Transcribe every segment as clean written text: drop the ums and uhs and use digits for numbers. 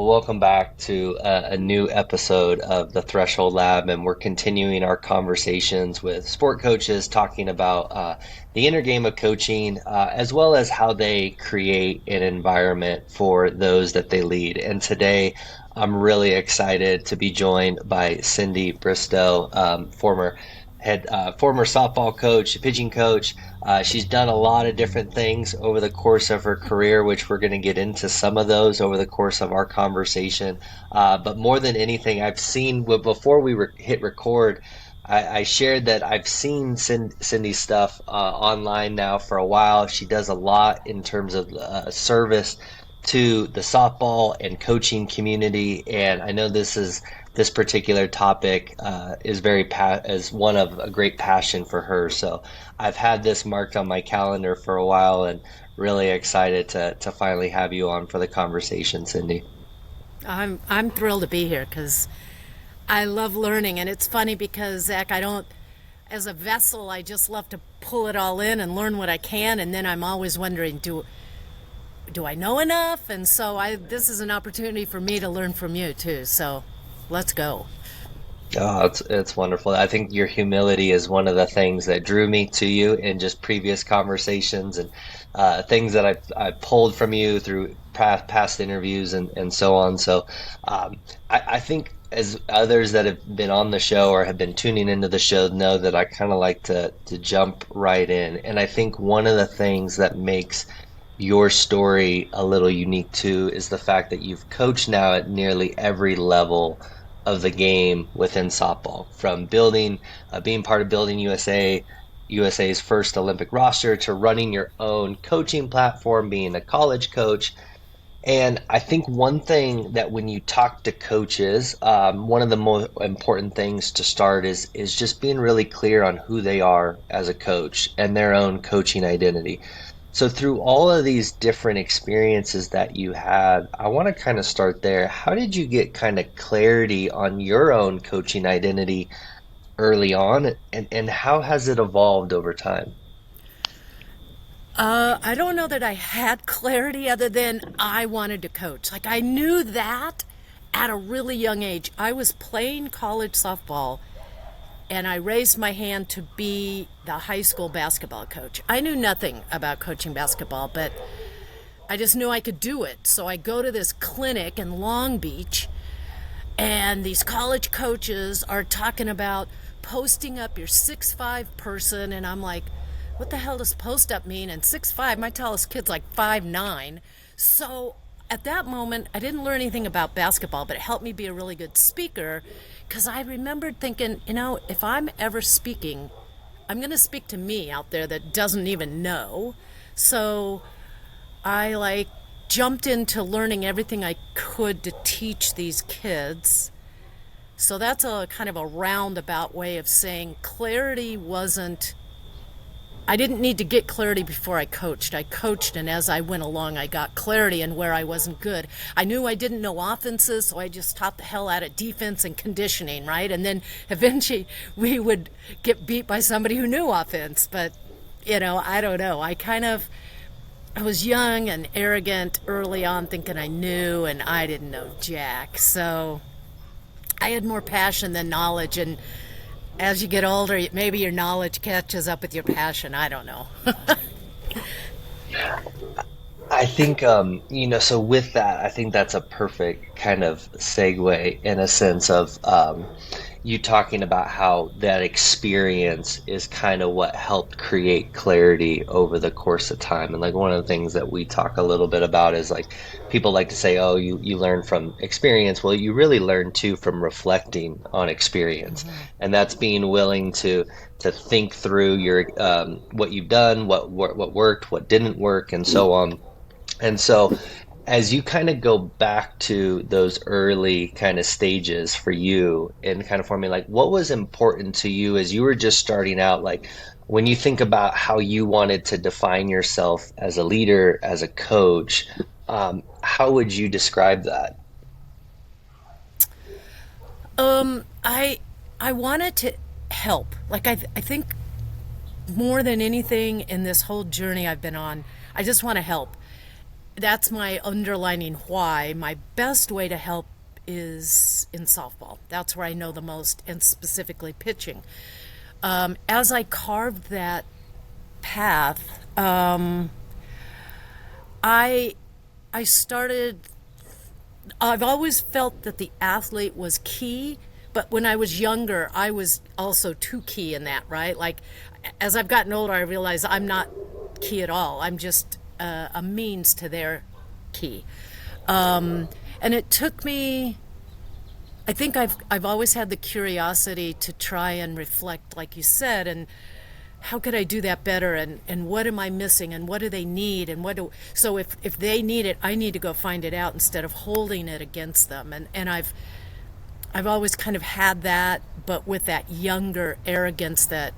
Well, welcome back to a new episode of the Threshold Lab, and we're continuing our conversations with sport coaches talking about the inner game of coaching, as well as how they create an environment for those that they lead. And today, I'm really excited to be joined by Cindy Bristow, former softball coach, pitching coach. She's done a lot of different things over the course of her career, which we're going to get into some of those over the course of our conversation. But more than anything, I've seen before we hit record, I shared that I've seen Cindy's stuff online now for a while. She does a lot in terms of service to the softball and coaching community, and I know this particular topic is one of a great passion for her. So I've had this marked on my calendar for a while, and really excited to finally have you on for the conversation, Cindy. I'm thrilled to be here because I love learning, and it's funny because Zach, I don't, as a vessel, I just love to pull it all in and learn what I can, and then I'm always wondering, do I know enough? And so this is an opportunity for me to learn from you too. So let's go. Oh, it's wonderful. I think your humility is one of the things that drew me to you in just previous conversations, and things that I pulled from you through past interviews and so on. So I think as others that have been on the show or have been tuning into the show know that I kind of like to jump right in. And I think one of the things that makes your story a little unique too is the fact that you've coached now at nearly every level of the game within softball, from being part of building USA's first Olympic roster, to running your own coaching platform, being a college coach. And I think one thing that when you talk to coaches, one of the most important things to start is just being really clear on who they are as a coach and their own coaching identity. So through all of these different experiences that you had, I want to kind of start there. How did you get kind of clarity on your own coaching identity early on, and how has it evolved over time? I don't know that I had clarity other than I wanted to coach. Like I knew that at a really young age. I was playing college softball and I raised my hand to be the high school basketball coach. I knew nothing about coaching basketball, but I just knew I could do it. So I go to this clinic in Long Beach, and these college coaches are talking about posting up your 6'5" person, and I'm like, what the hell does post up mean? And 6'5", my tallest kid's like 5'9". So at that moment, I didn't learn anything about basketball, but it helped me be a really good speaker because I remembered thinking, if I'm ever speaking, I'm going to speak to me out there that doesn't even know. So I jumped into learning everything I could to teach these kids. So that's a kind of a roundabout way of saying clarity wasn't, I didn't need to get clarity before I coached. I coached, and as I went along, I got clarity in where I wasn't good. I knew I didn't know offenses, so I just taught the hell out of defense and conditioning, right? And then eventually we would get beat by somebody who knew offense. But, I don't know. I was young and arrogant early on, thinking I knew, and I didn't know jack. So I had more passion than knowledge, and as you get older, maybe your knowledge catches up with your passion. I don't know. I think, so with that, I think that's a perfect kind of segue in a sense of you talking about how that experience is kind of what helped create clarity over the course of time. And like one of the things that we talk a little bit about is like people like to say, oh, you learn from experience. Well, you really learn too from reflecting on experience. Mm-hmm. And that's being willing to think through your what you've done, what worked, what didn't work, and so on. And so, as you kind of go back to those early kind of stages for you and kind of forming, like, what was important to you as you were just starting out? Like, when you think about how you wanted to define yourself as a leader, as a coach, how would you describe that? I wanted to help. Like I think more than anything in this whole journey I've been on, I just want to help. that's my underlining why. My best way to help is in softball. That's where I know the most, and specifically pitching. As I carved that path, I I started. I've always felt that the athlete was key, but when I was younger, I was also too key in that, right? Like, as I've gotten older, I realize I'm not key at all. I'm just a means to their key. And it took me. I think I've always had the curiosity to try and reflect, like you said, and how could I do that better, and what am I missing, and what do they need, and so if they need it, I need to go find it out instead of holding it against them. And I've always kind of had that, but with that younger arrogance that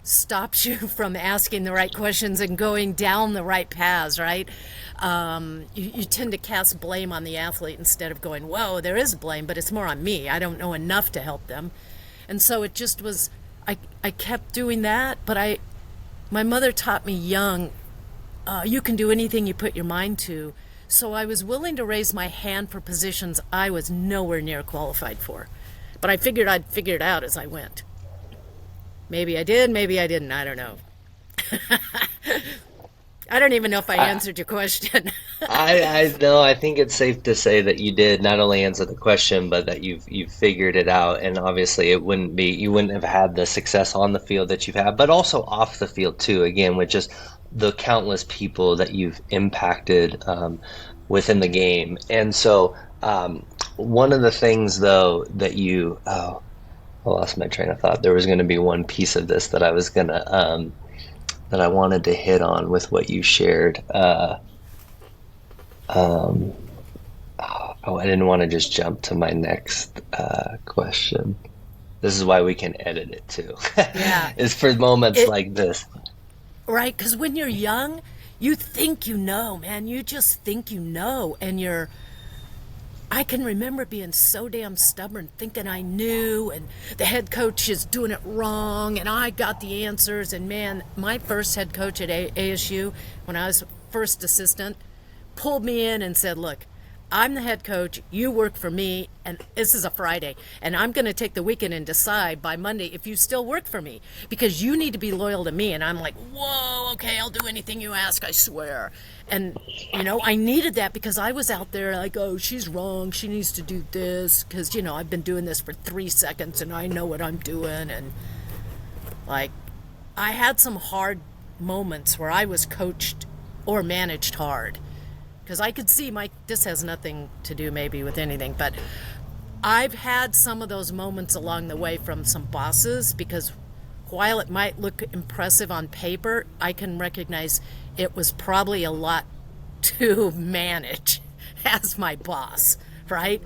stops you from asking the right questions and going down the right paths, right? You tend to cast blame on the athlete instead of going, whoa, there is blame, but it's more on me. I don't know enough to help them. And so it just was, I kept doing that, but my mother taught me young, you can do anything you put your mind to. So I was willing to raise my hand for positions I was nowhere near qualified for. But I figured I'd figure it out as I went. Maybe I did, maybe I didn't, I don't know. I don't even know if I I, answered your question. I know. I think it's safe to say that you did not only answer the question, but that you've figured it out. And obviously, it wouldn't be you wouldn't have had the success on the field that you've had, but also off the field too. Again, with just the countless people that you've impacted within the game. And so, one of the things though that I lost my train of thought. There was going to be one piece of this that I was gonna that I wanted to hit on with what you shared. Um, oh, I didn't want to just jump to my next question. This is why we can edit it too. Yeah. Is for moments It like this. Right, because when you're young, you think you know, man. You just think you know, and I can remember being so damn stubborn, thinking I knew, and the head coach is doing it wrong, and I got the answers. And man, my first head coach at ASU, when I was first assistant, pulled me in and said, "Look, I'm the head coach. You work for me, and this is a Friday, and I'm going to take the weekend and decide by Monday if you still work for me because you need to be loyal to me." And I'm like, "Whoa, okay, I'll do anything you ask, I swear." And I needed that because I was out there like, "Oh, she's wrong. She needs to do this because I've been doing this for 3 seconds and I know what I'm doing." And like, I had some hard moments where I was coached or managed hard because I could see this has nothing to do maybe with anything, but I've had some of those moments along the way from some bosses because while it might look impressive on paper, I can recognize it was probably a lot to manage as my boss, right?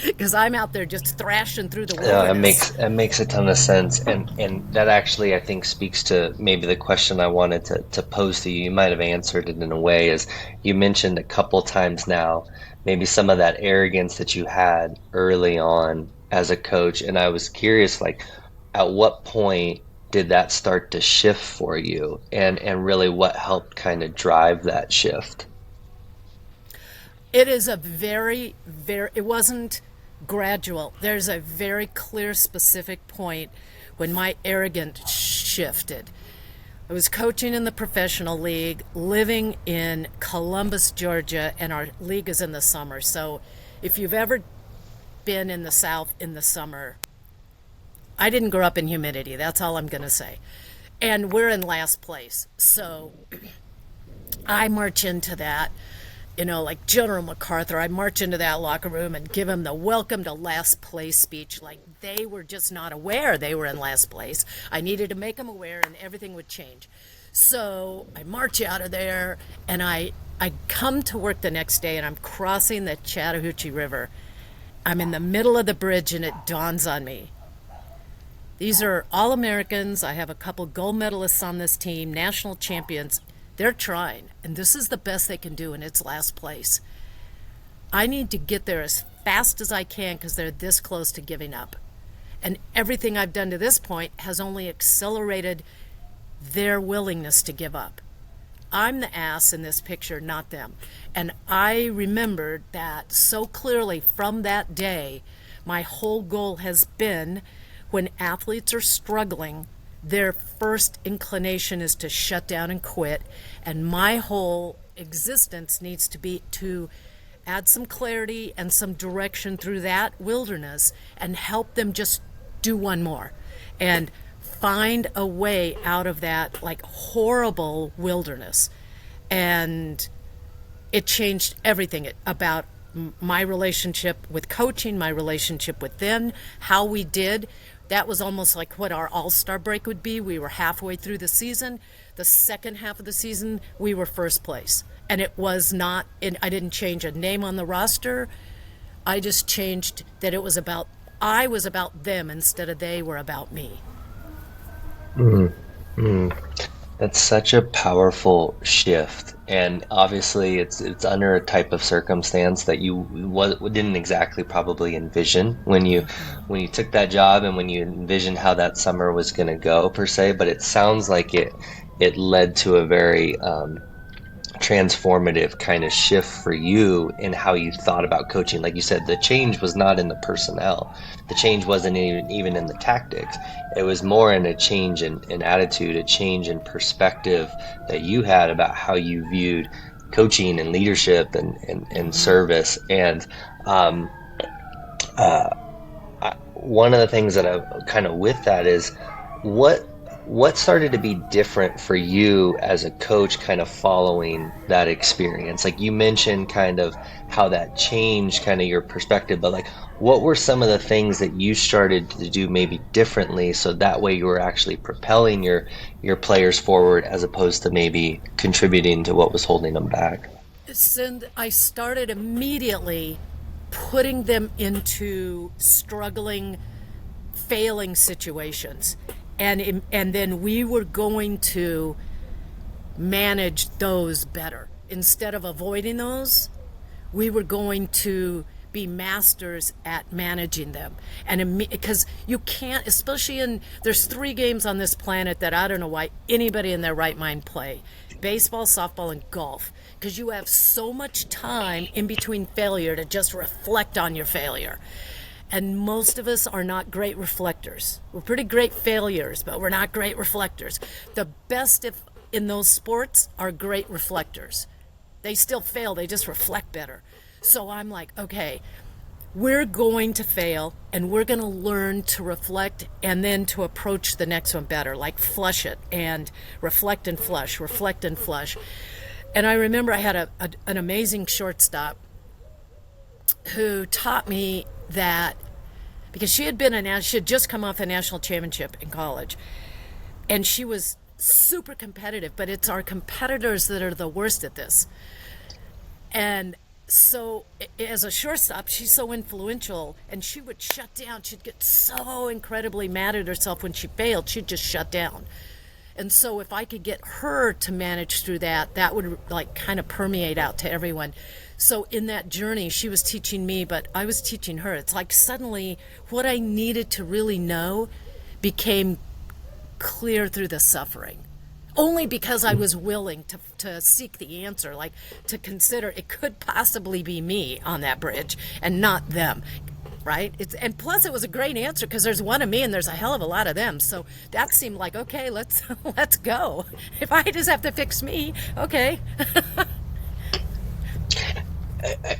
Because I'm out there just thrashing through the Yeah, wilderness. it makes a ton of sense, and that actually I think speaks to maybe the question I wanted to pose to you. You might have answered it in a way, is you mentioned a couple times now, maybe some of that arrogance that you had early on as a coach, and I was curious, like, at what point did that start to shift for you, and really what helped kind of drive that shift? It is a it wasn't gradual. There's a very clear, specific point when my arrogance shifted. I was coaching in the professional league, living in Columbus, Georgia, and our league is in the summer. So if you've ever been in the South in the summer, I didn't grow up in humidity. That's all I'm going to say. And we're in last place. So I march into that, like General MacArthur. I march into that locker room and give him the welcome to last place speech. Like they were just not aware they were in last place. I needed to make them aware and everything would change. So I march out of there and I come to work the next day and I'm crossing the Chattahoochee River. I'm in the middle of the bridge and it dawns on me. These are all Americans. I have a couple gold medalists on this team, national champions. They're trying, and this is the best they can do, and it's last place. I need to get there as fast as I can because they're this close to giving up. And everything I've done to this point has only accelerated their willingness to give up. I'm the ass in this picture, not them. And I remembered that so clearly from that day. My whole goal has been when athletes are struggling, their first inclination is to shut down and quit. And my whole existence needs to be to add some clarity and some direction through that wilderness and help them just do one more and find a way out of that like horrible wilderness. And it changed everything about my relationship with coaching, my relationship with them, how we did. That was almost like what our all-star break would be. We were halfway through the season. The second half of the season, we were first place. And it was not, I didn't change a name on the roster. I just changed that it was about, I was about them instead of they were about me. That's such a powerful shift, and obviously it's under a type of circumstance that you didn't exactly probably envision when you took that job and when you envisioned how that summer was going to go per se. But it sounds like it led to a very transformative kind of shift for you in how you thought about coaching. Like you said, the change was not in the personnel. The change wasn't even in the tactics. It was more in a change in attitude, a change in perspective that you had about how you viewed coaching and leadership and service. And um, one of the things that I kind of with that is what what started to be different for you as a coach kind of following that experience? Like you mentioned kind of how that changed kind of your perspective, but like what were some of the things that you started to do maybe differently so that way you were actually propelling your players forward as opposed to maybe contributing to what was holding them back? So I started immediately putting them into struggling, failing situations. And then we were going to manage those better. Instead of avoiding those, we were going to be masters at managing them. And because you can't, especially there's 3 games on this planet that I don't know why anybody in their right mind play: baseball, softball, and golf. Because you have so much time in between failure to just reflect on your failure. And most of us are not great reflectors. We're pretty great failures, but we're not great reflectors. The best in those sports are great reflectors. They still fail, they just reflect better. So I'm like, okay, we're going to fail and we're going to learn to reflect and then to approach the next one better, like flush it and reflect and flush, reflect and flush. And I remember I had an amazing shortstop who taught me that, because she had just come off a national championship in college, and she was super competitive, but it's our competitors that are the worst at this. And so as a shortstop, she's so influential, and she would shut down. She'd get so incredibly mad at herself when she failed. She'd just shut down. And so if I could get her to manage through that, that would like kind of permeate out to everyone. So in that journey, she was teaching me, but I was teaching her. It's like suddenly what I needed to really know became clear through the suffering. Only because I was willing to seek the answer, like to consider it could possibly be me on that bridge and not them. Right? And plus it was a great answer because there's one of me and there's a hell of a lot of them. So that seemed like, okay, let's go. If I just have to fix me, okay.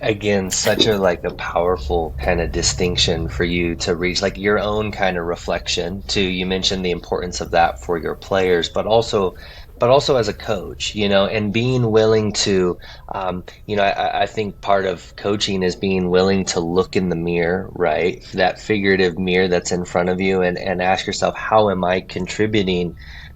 Again, such a like a powerful kind of distinction for you to reach, like your own kind of reflection to, you mentioned the importance of that for your players, but also as a coach, and being willing to, I think part of coaching is being willing to look in the mirror, right? That figurative mirror that's in front of you, and ask yourself, how am I contributing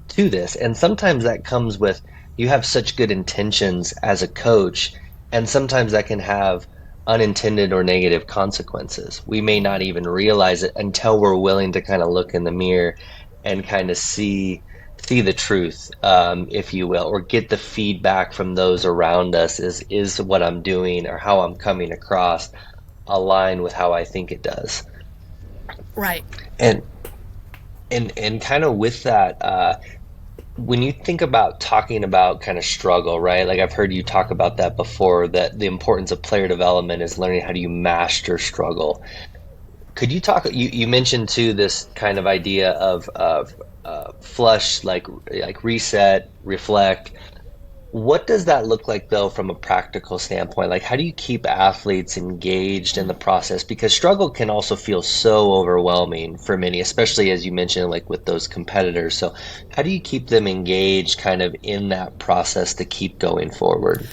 to this? And sometimes that comes with, you have such good intentions as a coach, and sometimes that can have unintended or negative consequences. We may not even realize it until we're willing to kind of look in the mirror and kind of see the truth, if you will, or get the feedback from those around us. Is what I'm doing or how I'm coming across align with how I think it does? Right. And kind of with that, when you think about talking about kind of struggle, right? Like I've heard you talk about that before, that the importance of player development is learning how do you master struggle. Could you talk, you mentioned too this kind of idea of flush, like reset, reflect. What does that look like though from a practical standpoint? Like how do you keep athletes engaged in the process? Because struggle can also feel so overwhelming for many, especially as you mentioned, like with those competitors. So how do you keep them engaged kind of in that process to keep going forward?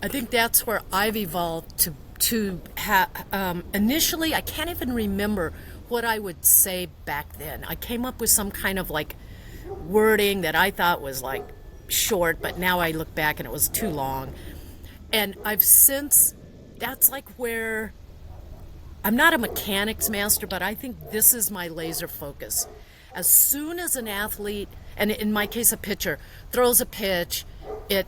I think that's where I've evolved to have. Initially, I can't even remember what I would say back then. I came up with some kind of like wording that I thought was like short, but now I look back and it was too long. And I've since, that's like where I'm not a mechanics master, but I think this is my laser focus. As soon as an athlete, and in my case, a pitcher, throws a pitch, it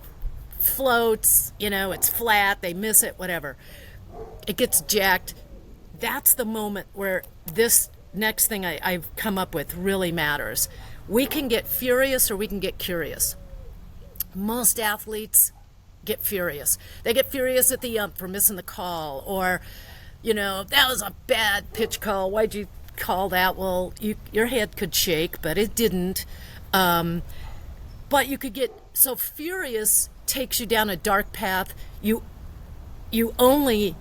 floats, it's flat, they miss it, whatever. It gets jacked. That's the moment where this next thing I've come up with really matters. We can get furious or we can get curious. Most athletes get furious. They get furious at the ump for missing the call, or, that was a bad pitch call. Why'd you call that? Well, your head could shake, but it didn't. But you could get so furious takes you down a dark path. You only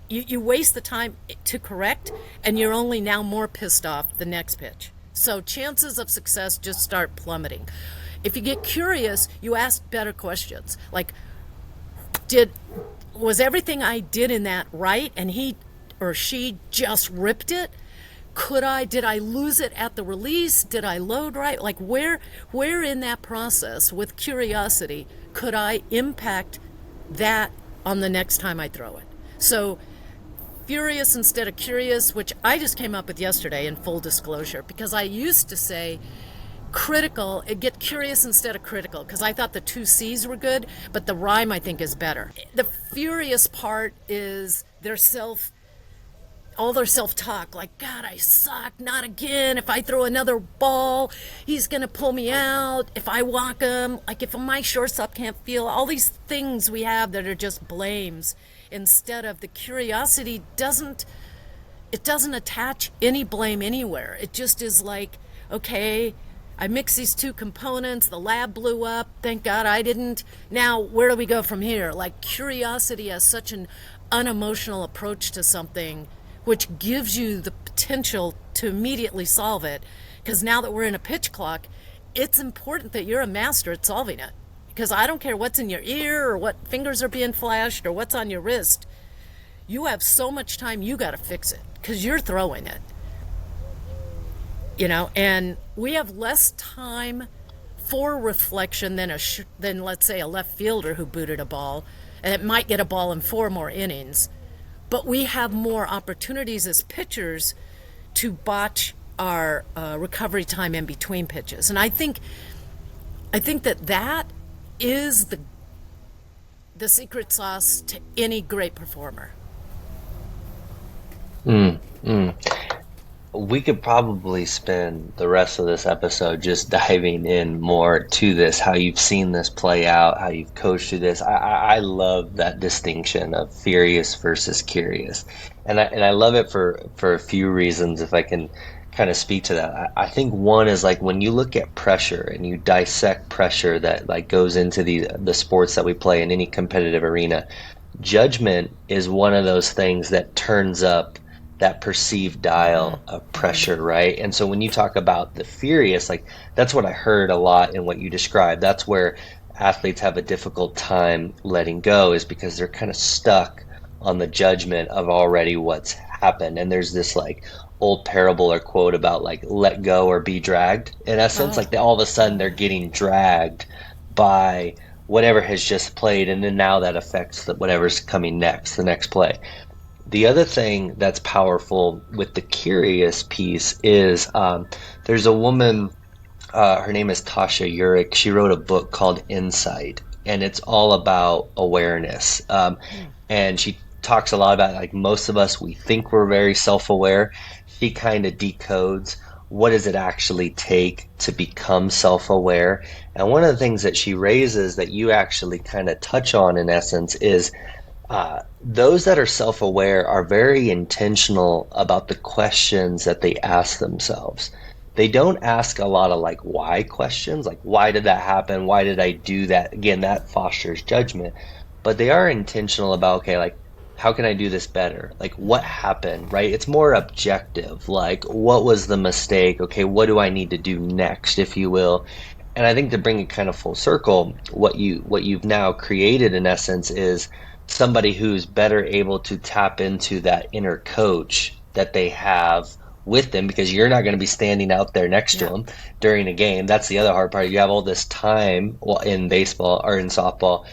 you waste the time to correct, and you're only now more pissed off the next pitch. So chances of success just start plummeting. If you get curious, you ask better questions. Like, was everything I did in that right, and he or she just ripped it? Did I lose it at the release? Did I load right? Like where in that process with curiosity could I impact that on the next time I throw it? So furious instead of curious, which I just came up with yesterday in full disclosure, because I used to say get curious instead of critical, because I thought the two C's were good, but the rhyme I think is better. The furious part is all their self-talk, like, God, I suck, not again. If I throw another ball, he's going to pull me out. If I walk him, like if my shortstop can't feel, all these things we have that are just blames, instead of the curiosity doesn't attach any blame anywhere. It just is like, okay, I mix these two components, the lab blew up, thank God I didn't. Now, where do we go from here? Like curiosity has such an unemotional approach to something, which gives you the potential to immediately solve it. Because now that we're in a pitch clock, it's important that you're a master at solving it. Because I don't care what's in your ear or what fingers are being flashed or what's on your wrist. You have so much time, you got to fix it because you're throwing it. And we have less time for reflection than let's say a left fielder who booted a ball, and it might get a ball in 4 more innings. But we have more opportunities as pitchers to botch our recovery time in between pitches. And I think that is the secret sauce to any great performer. Mm, mm. We could probably spend the rest of this episode just diving in more to this, how you've seen this play out, how you've coached through this. I love that distinction of furious versus curious. And I love it for a few reasons, if I can kind of speak to that. I think one is like when you look at pressure and you dissect pressure that like goes into the sports that we play in any competitive arena, judgment is one of those things that turns up that perceived dial of pressure, right? And so when you talk about the furious, like that's what I heard a lot in what you described. That's where athletes have a difficult time letting go, is because they're kind of stuck on the judgment of already what's happened. And there's this like old parable or quote about like let go or be dragged. In essence, like all of a sudden they're getting dragged by whatever has just played, and then now that affects whatever's coming next, the next play. The other thing that's powerful with the curious piece is there's a woman, her name is Tasha Eurich. She wrote a book called Insight, and it's all about awareness. And she talks a lot about like most of us, we think we're very self-aware. She kind of decodes what does it actually take to become self-aware? And one of the things that she raises that you actually kind of touch on in essence is those that are self-aware are very intentional about the questions that they ask themselves. They don't ask a lot of like why questions, like why did that happen? Why did I do that? Again, that fosters judgment. But they are intentional about, okay, like how can I do this better? Like what happened, right? It's more objective. Like what was the mistake? Okay, what do I need to do next, if you will? And I think to bring it kind of full circle, what you've now created in essence is somebody who's better able to tap into that inner coach that they have with them, because you're not going to be standing out there next to Yeah. them during a game. That's the other hard part. You have all this time, well, in baseball or in softball,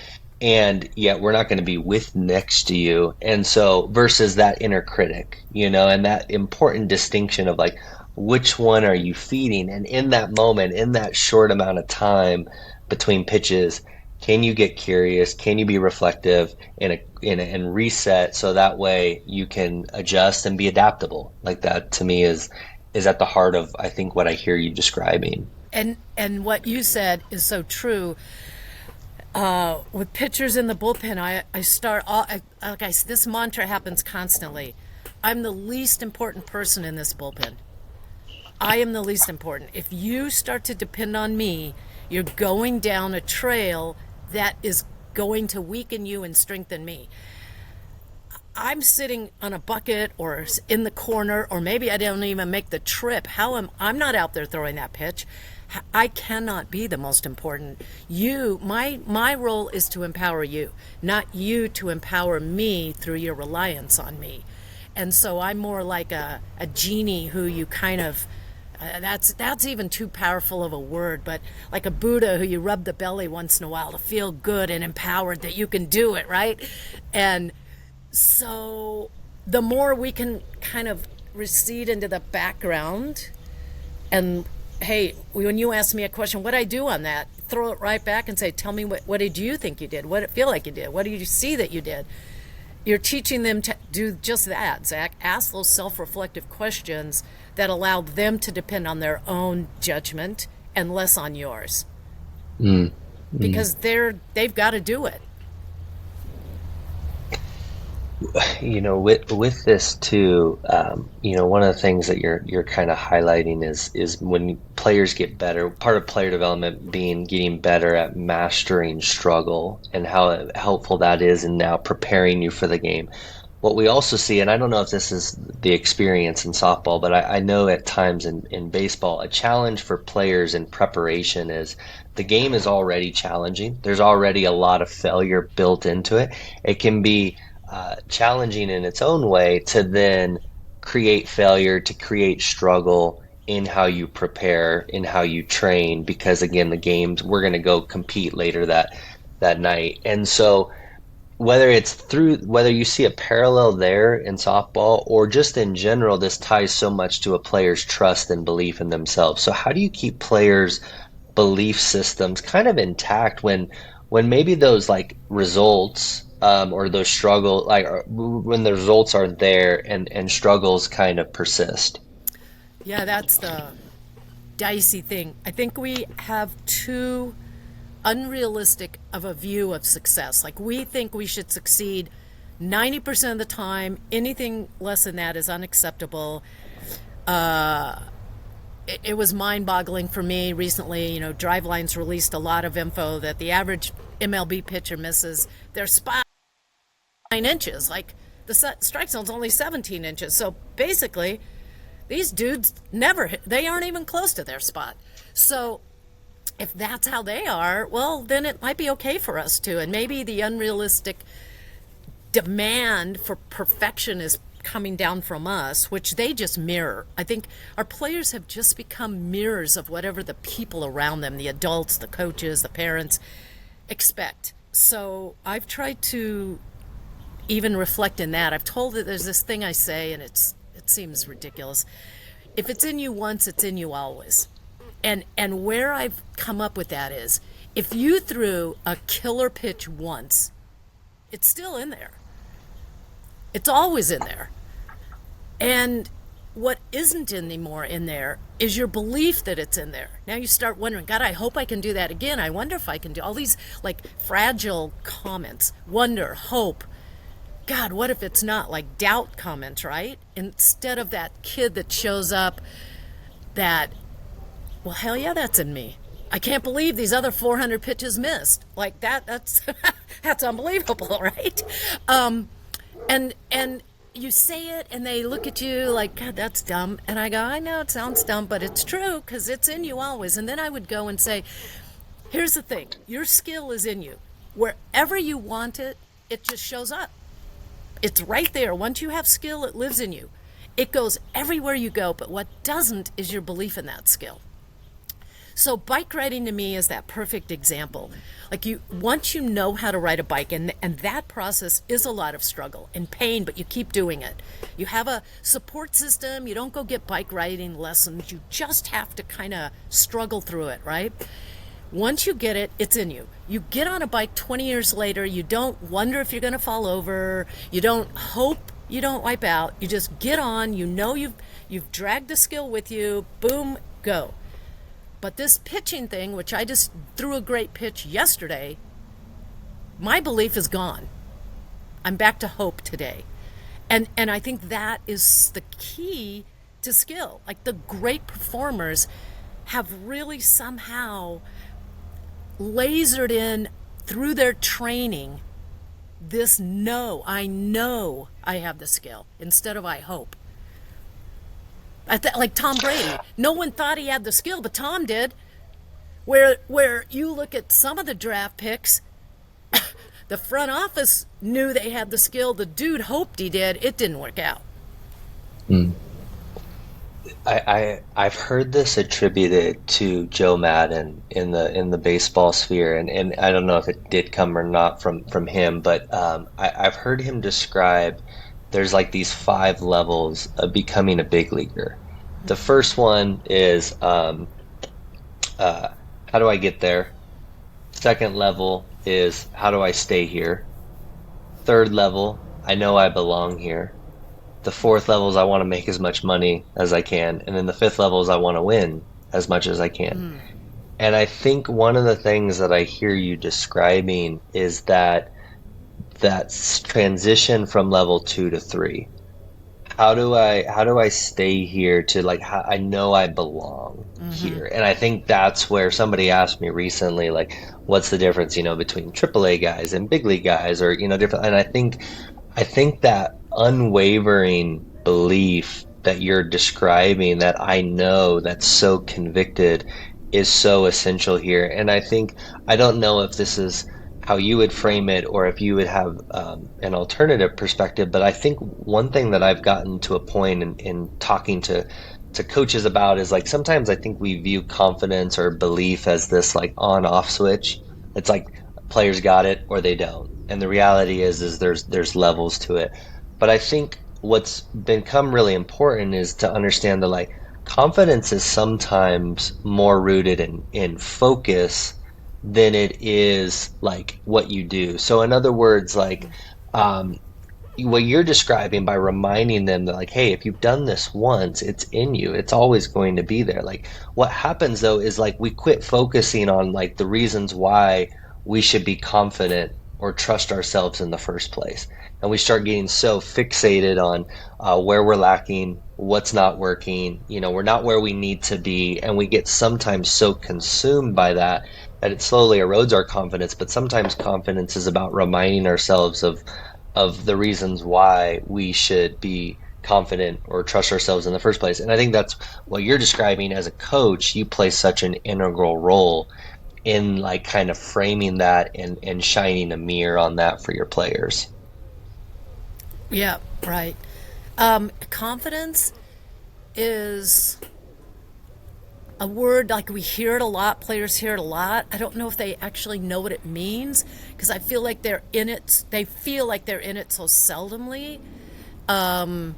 and yet we're not going to be with next to you. And so versus that inner critic, and that important distinction of like which one are you feeding? And in that moment, in that short amount of time between pitches, can you get curious? Can you be reflective and reset so that way you can adjust and be adaptable? Like that to me is at the heart of I think what I hear you describing. And what you said is so true. With pitchers in the bullpen, I start all this mantra happens constantly. I'm the least important person in this bullpen. I am the least important. If you start to depend on me, you're going down a trail that is going to weaken you and strengthen me. I'm sitting on a bucket or in the corner, or maybe I don't even make the trip. I'm not out there throwing that pitch. I cannot be the most important. My role is to empower you, not you to empower me through your reliance on me. And so I'm more like a genie who you kind of that's even too powerful of a word, but like a Buddha who you rub the belly once in a while to feel good and empowered that you can do it, right? And so the more we can kind of recede into the background, and hey, when you ask me a question, what I do on that, throw it right back and say, tell me what did you think you did? What did it feel like you did? What did you see that you did? You're teaching them to do just that, Zach. Ask those self-reflective questions that allow them to depend on their own judgment and less on yours, Mm, mm. because they've got to do it. With this too, one of the things that you're kind of highlighting is when players get better. Part of player development being getting better at mastering struggle and how helpful that is in now preparing you for the game. What we also see, and I don't know if this is the experience in softball, but I know at times in baseball, a challenge for players in preparation is the game is already challenging. There's already a lot of failure built into it. It can be challenging in its own way to then create failure, to create struggle in how you prepare, in how you train, because again, the games we're going to go compete later that night. And so whether you see a parallel there in softball or just in general, this ties so much to a player's trust and belief in themselves. So how do you keep players' belief systems kind of intact when maybe those like results or those struggle like when the results aren't there and struggles kind of persist? Yeah, that's the dicey thing. I think we have too unrealistic of a view of success. Like we think we should succeed 90% of the time. Anything less than that is unacceptable. It was mind-boggling for me recently. Drivelines released a lot of info that the average MLB pitcher misses their spot 9 inches. Like the strike zone's only 17 inches. So basically, these dudes never hit, they aren't even close to their spot. So if that's how they are, well, then it might be okay for us too. And maybe the unrealistic demand for perfection is coming down from us, which they just mirror. I think our players have just become mirrors of whatever the people around them, the adults, the coaches, the parents, expect. So I've tried to even reflect in that. I've told that there's this thing I say, and it seems ridiculous. If it's in you once, it's in you always. And where I've come up with that is, if you threw a killer pitch once, it's still in there. It's always in there. And what isn't anymore in there is your belief that it's in there. Now you start wondering, God, I hope I can do that again. I wonder if I can do all these like fragile comments, wonder, hope. God, what if it's not, like doubt comments, right? Instead of that kid that shows up that, well, hell yeah, that's in me. I can't believe these other 400 pitches missed. Like that's that's unbelievable, right? And you say it and they look at you like, God, that's dumb. And I go, I know it sounds dumb, but it's true because it's in you always. And then I would go and say, here's the thing, your skill is in you. Wherever you want it, it just shows up. It's right there. Once you have skill, it lives in you. It goes everywhere you go, but what doesn't is your belief in that skill. So bike riding to me is that perfect example. Like once you know how to ride a bike, and that process is a lot of struggle and pain, but you keep doing it. You have a support system. You don't go get bike riding lessons. You just have to kind of struggle through it, right? Once you get it, it's in you. You get on a bike 20 years later, you don't wonder if you're going to fall over. You don't hope you don't wipe out. You just get on. You know you've dragged the skill with you. Boom, go. But this pitching thing, which I just threw a great pitch yesterday, my belief is gone. I'm back to hope today. And I think that is the key to skill. Like the great performers have really somehow lasered in through their training this I know I have the skill instead of I hope. Like Tom Brady, no one thought he had the skill, but Tom did. Where you look at some of the draft picks, the front office knew they had the skill. The dude hoped he did. It didn't work out. Mm. I've heard this attributed to Joe Madden in the baseball sphere, and I don't know if it did come or not from him, but I've heard him describe there's like these 5 levels of becoming a big leaguer. The first one is how do I get there? Second level is how do I stay here? Third level, I know I belong here. The fourth level is I want to make as much money as I can. And then the fifth level is I want to win as much as I can. And I think one of the things that I hear you describing is that transition from level 2 to 3. How do I stay here to like how I know I belong here? And I think that's where somebody asked me recently, like, what's the difference, between AAA guys and big league guys, or different. And I think that unwavering belief that you're describing, that I know, that's so convicted, is so essential here. And I don't know if this is how you would frame it or if you would have an alternative perspective, but I think one thing that I've gotten to a point in talking to coaches about is like sometimes I think we view confidence or belief as this like on-off switch. It's like players got it or they don't. And the reality is there's levels to it. But I think what's become really important is to understand that like confidence is sometimes more rooted in focus than it is like what you do. So in other words, like what you're describing by reminding them that like, hey, if you've done this once, it's in you. It's always going to be there. Like what happens though is like we quit focusing on like the reasons why we should be confident or trust ourselves in the first place. And we start getting so fixated on where we're lacking, what's not working, we're not where we need to be. And we get sometimes so consumed by that it slowly erodes our confidence. But sometimes confidence is about reminding ourselves of the reasons why we should be confident or trust ourselves in the first place. And I think that's what you're describing as a coach. You play such an integral role in like kind of framing that and shining a mirror on that for your players. Yeah, right. Confidence is a word like we hear it a lot. Players hear it a lot. I don't know if they actually know what it means because I feel like they're in it. They feel like they're in it so seldomly. But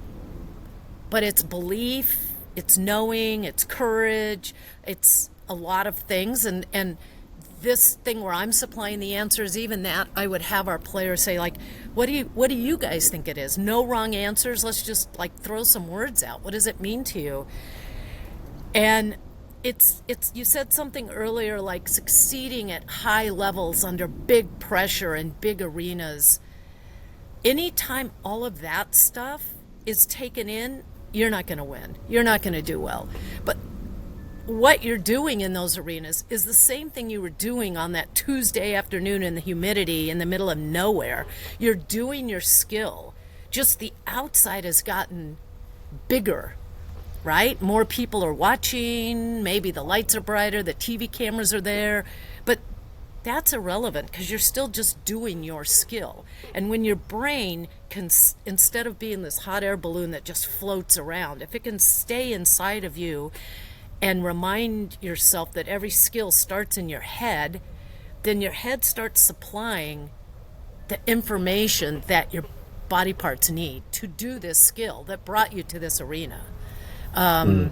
it's belief, it's knowing, it's courage, it's a lot of things, and this thing where I'm supplying the answers, even that, I would have our players say, like, what do you guys think it is? No wrong answers. Let's just like throw some words out. What does it mean to you? And it's you said something earlier, like succeeding at high levels under big pressure in big arenas. Anytime all of that stuff is taken in, you're not going to win. You're not going to do well. But what you're doing in those arenas is the same thing you were doing on that Tuesday afternoon in the humidity in the middle of nowhere. You're doing your skill. Just the outside has gotten bigger, right? More people are watching, maybe the lights are brighter, the TV cameras are there, but that's irrelevant because you're still just doing your skill. And when your brain can, instead of being this hot air balloon that just floats around, if it can stay inside of you and remind yourself that every skill starts in your head, then your head starts supplying the information that your body parts need to do this skill that brought you to this arena. Mm.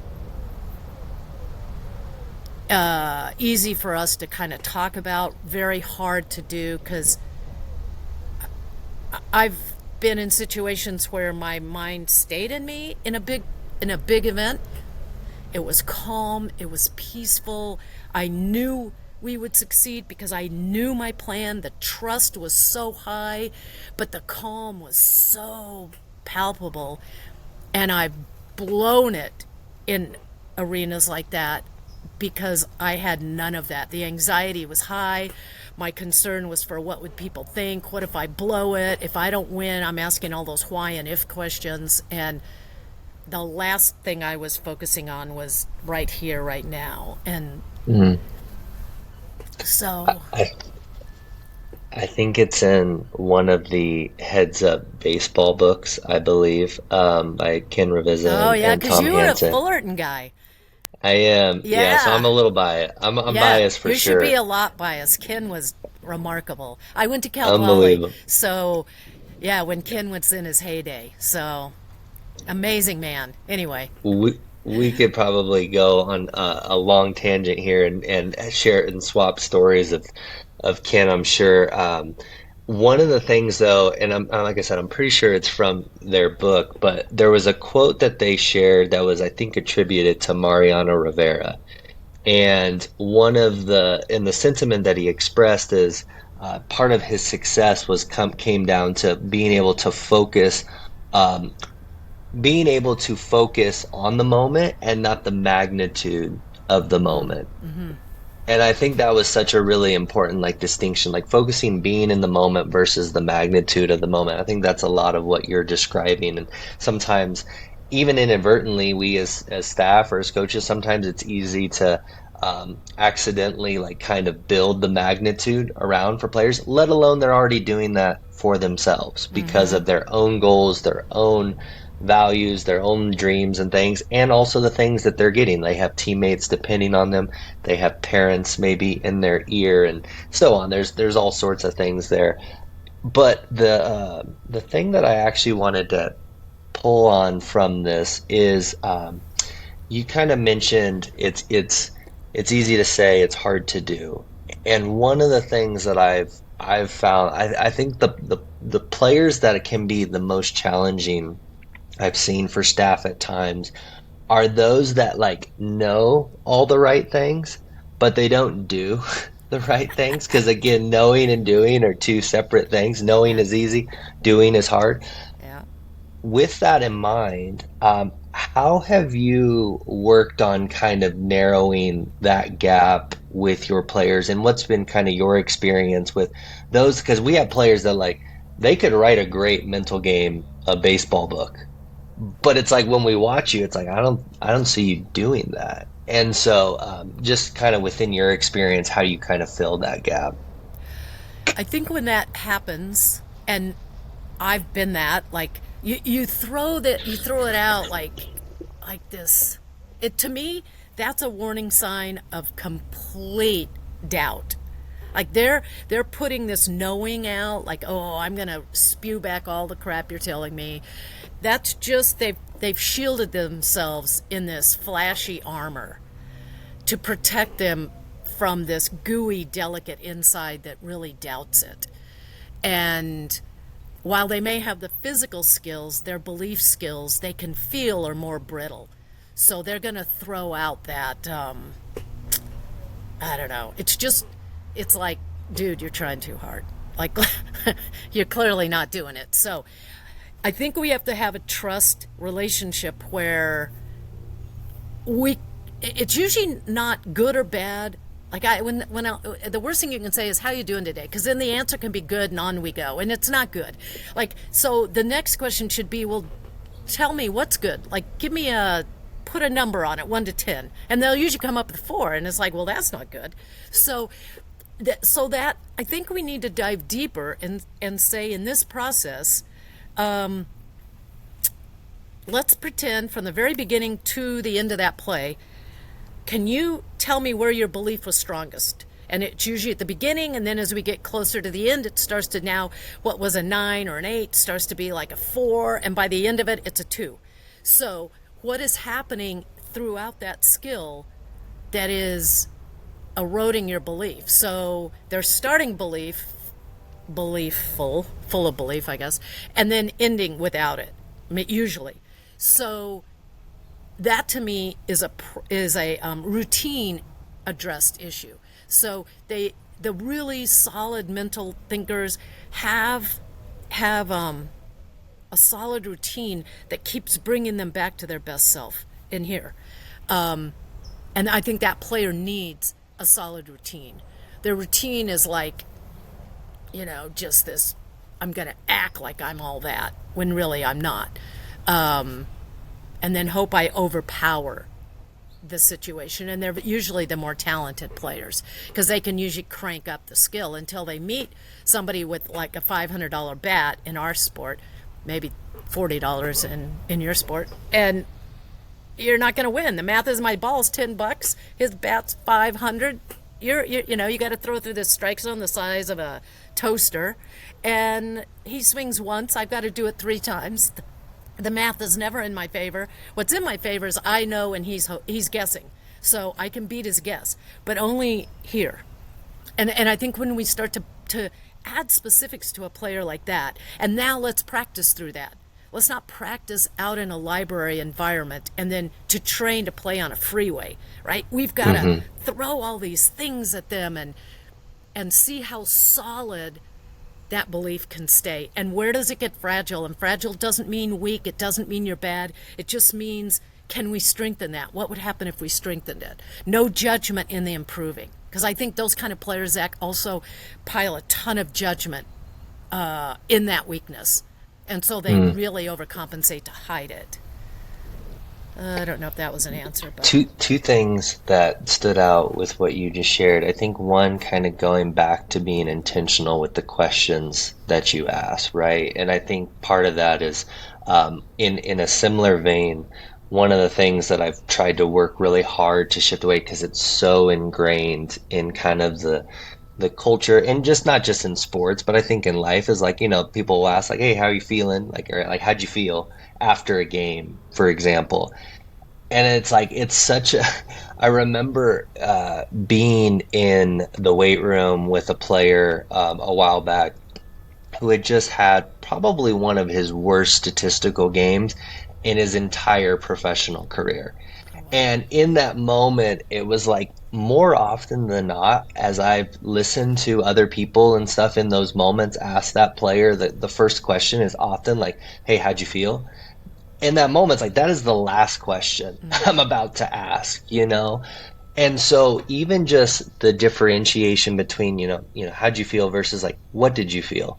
Easy for us to kind of talk about, very hard to do because I've been in situations where my mind stayed in me in a big event. It was calm, it was peaceful. I knew we would succeed because I knew my plan. The trust was so high, but the calm was so palpable. And I've blown it in arenas like that because I had none of that. The anxiety was high. My concern was for what would people think? What if I blow it? If I don't win, I'm asking all those why and if questions. And the last thing I was focusing on was right here, right now. And Mm. so, I I think it's in one of the Heads Up baseball books, I believe, by Ken Revisa oh yeah, and because Tom you were a Hansen. Fullerton guy. I am, yeah. So I'm Yeah, a little biased. I'm yeah. biased for You should be sure. a lot biased. Ken was remarkable. I went to Cal Poly, Unbelievable. so yeah, when Ken was in his heyday. So amazing man. Anyway, We could probably go on a long tangent here and share and swap stories of Ken, I'm sure. One of the things though, and like I said, I'm pretty sure it's from their book, but there was a quote that they shared that was, I think, attributed to Mariano Rivera. And and the sentiment that he expressed is part of his success came down to um, being able to focus on the moment and not the magnitude of the moment. And I think that was such a really important like distinction, like focusing being in the moment versus the magnitude of the moment. I think that's a lot of what you're describing. And sometimes, even inadvertently, we as staff or as coaches, sometimes it's easy to accidentally like kind of build the magnitude around for players, let alone they're already doing that for themselves because of their own goals, their own values, their own dreams and things, and also the things that they're getting. They have teammates depending on them. They have parents maybe in their ear and so on. There's all sorts of things there. But the thing that I actually wanted to pull on from this is you kind of mentioned it's easy to say, it's hard to do. And one of the things that I've found, I think the players that it can be the most challenging I've seen for staff at times are those that like know all the right things, but they don't do the right things. Because again, knowing and doing are two separate things. Knowing yeah, is easy, doing is hard. yeah. With that in mind, how have you worked on kind of narrowing that gap with your players, and what's been kind of your experience with those? Because we have players that like they could write a great mental game, a baseball book, but it's like when we watch you, it's like I don't see you doing that. And so, just kind of within your experience, how you kind of fill that gap. I think when that happens, and I've been that, like you throw it out like this. It to me, that's a warning sign of complete doubt. Like they're putting this knowing out, like, oh, I'm gonna spew back all the crap you're telling me. That's just they've shielded themselves in this flashy armor to protect them from this gooey, delicate inside that really doubts it. And while they may have the physical skills, their belief skills, they can feel are more brittle. So they're going to throw out that, I don't know. It's like, dude, you're trying too hard. Like, you're clearly not doing it. So I think we have to have a trust relationship where it's usually not good or bad. Like the worst thing you can say is, how you doing today? Because then the answer can be good and on we go. And it's not good. Like, so the next question should be, well, tell me what's good. Like, put a number on it, 1 to 10. And they'll usually come up with 4. And it's like, well, that's not good. So that I think we need to dive deeper and say, in this process, let's pretend from the very beginning to the end of that play, can you tell me where your belief was strongest? And it's usually at the beginning, and then as we get closer to the end, it starts to, now what was a 9 or an 8 starts to be like a 4, and by the end of it, it's a 2. So what is happening throughout that skill that is eroding your belief? So their starting full of belief, I guess, and then ending without it, usually. So that to me is a routine addressed issue. So the really solid mental thinkers have a solid routine that keeps bringing them back to their best self in here. And I think that player needs a solid routine. Their routine is like, just this, I'm going to act like I'm all that when really I'm not. And then hope I overpower the situation. And they're usually the more talented players, because they can usually crank up the skill until they meet somebody with like a $500 bat in our sport, maybe $40 in your sport, and you're not going to win. The math is, my ball's $10, his bat's 500. You got to throw through this strike zone the size of a toaster, and he swings once. I've got to do it 3 times. The math is never in my favor. What's in my favor is I know, and he's guessing, so I can beat his guess, but only here. And I think when we start to add specifics to a player like that, and now let's practice through that. Let's not practice out in a library environment and then to train to play on a freeway, right? We've got to throw all these things at them and see how solid that belief can stay. And where does it get fragile? And fragile doesn't mean weak. It doesn't mean you're bad. It just means, can we strengthen that? What would happen if we strengthened it? No judgment in the improving. Because I think those kind of players, Zach, also pile a ton of judgment in that weakness. And so they really overcompensate to hide it. I don't know if that was an answer, but Two things that stood out with what you just shared. I think one, kind of going back to being intentional with the questions that you ask, right? And I think part of that is, in a similar vein, one of the things that I've tried to work really hard to shift away, because it's so ingrained in kind of the culture, and just not just in sports, but I think in life, is like, people will ask like, hey, how are you feeling? Like, or like, how'd you feel after a game, for example? And it's like, it's such a, I remember being in the weight room with a player a while back who had just had probably one of his worst statistical games in his entire professional career. And in that moment, it was like, more often than not, as I've listened to other people and stuff in those moments ask that player, the first question is often like, hey, how'd you feel? In that moment, it's like, that is the last question I'm about to ask, And so even just the differentiation between, how'd you feel versus like, what did you feel?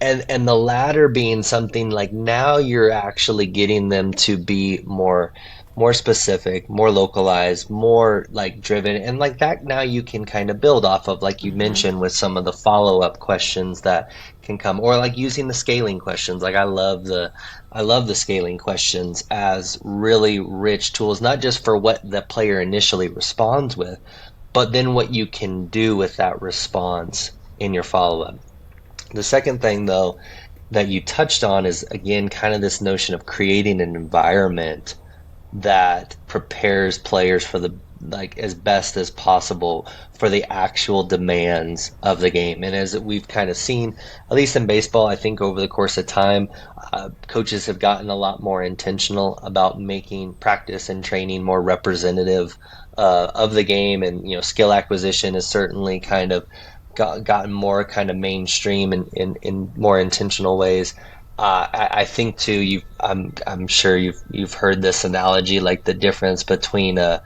And the latter being something like, now you're actually getting them to be more specific, more localized, more like driven, and like that now you can kind of build off of, like you mentioned, with some of the follow-up questions that can come, or like using the scaling questions. Like I love the scaling questions as really rich tools, not just for what the player initially responds with, but then what you can do with that response in your follow-up. The second thing, though, that you touched on is, again, kind of this notion of creating an environment that prepares players for like as best as possible for the actual demands of the game. And as we've kind of seen, at least in baseball, I think over the course of time, coaches have gotten a lot more intentional about making practice and training more representative of the game. And, skill acquisition is certainly kind of gotten more kind of mainstream in more intentional ways. I think too. I'm sure you've heard this analogy, like the difference between a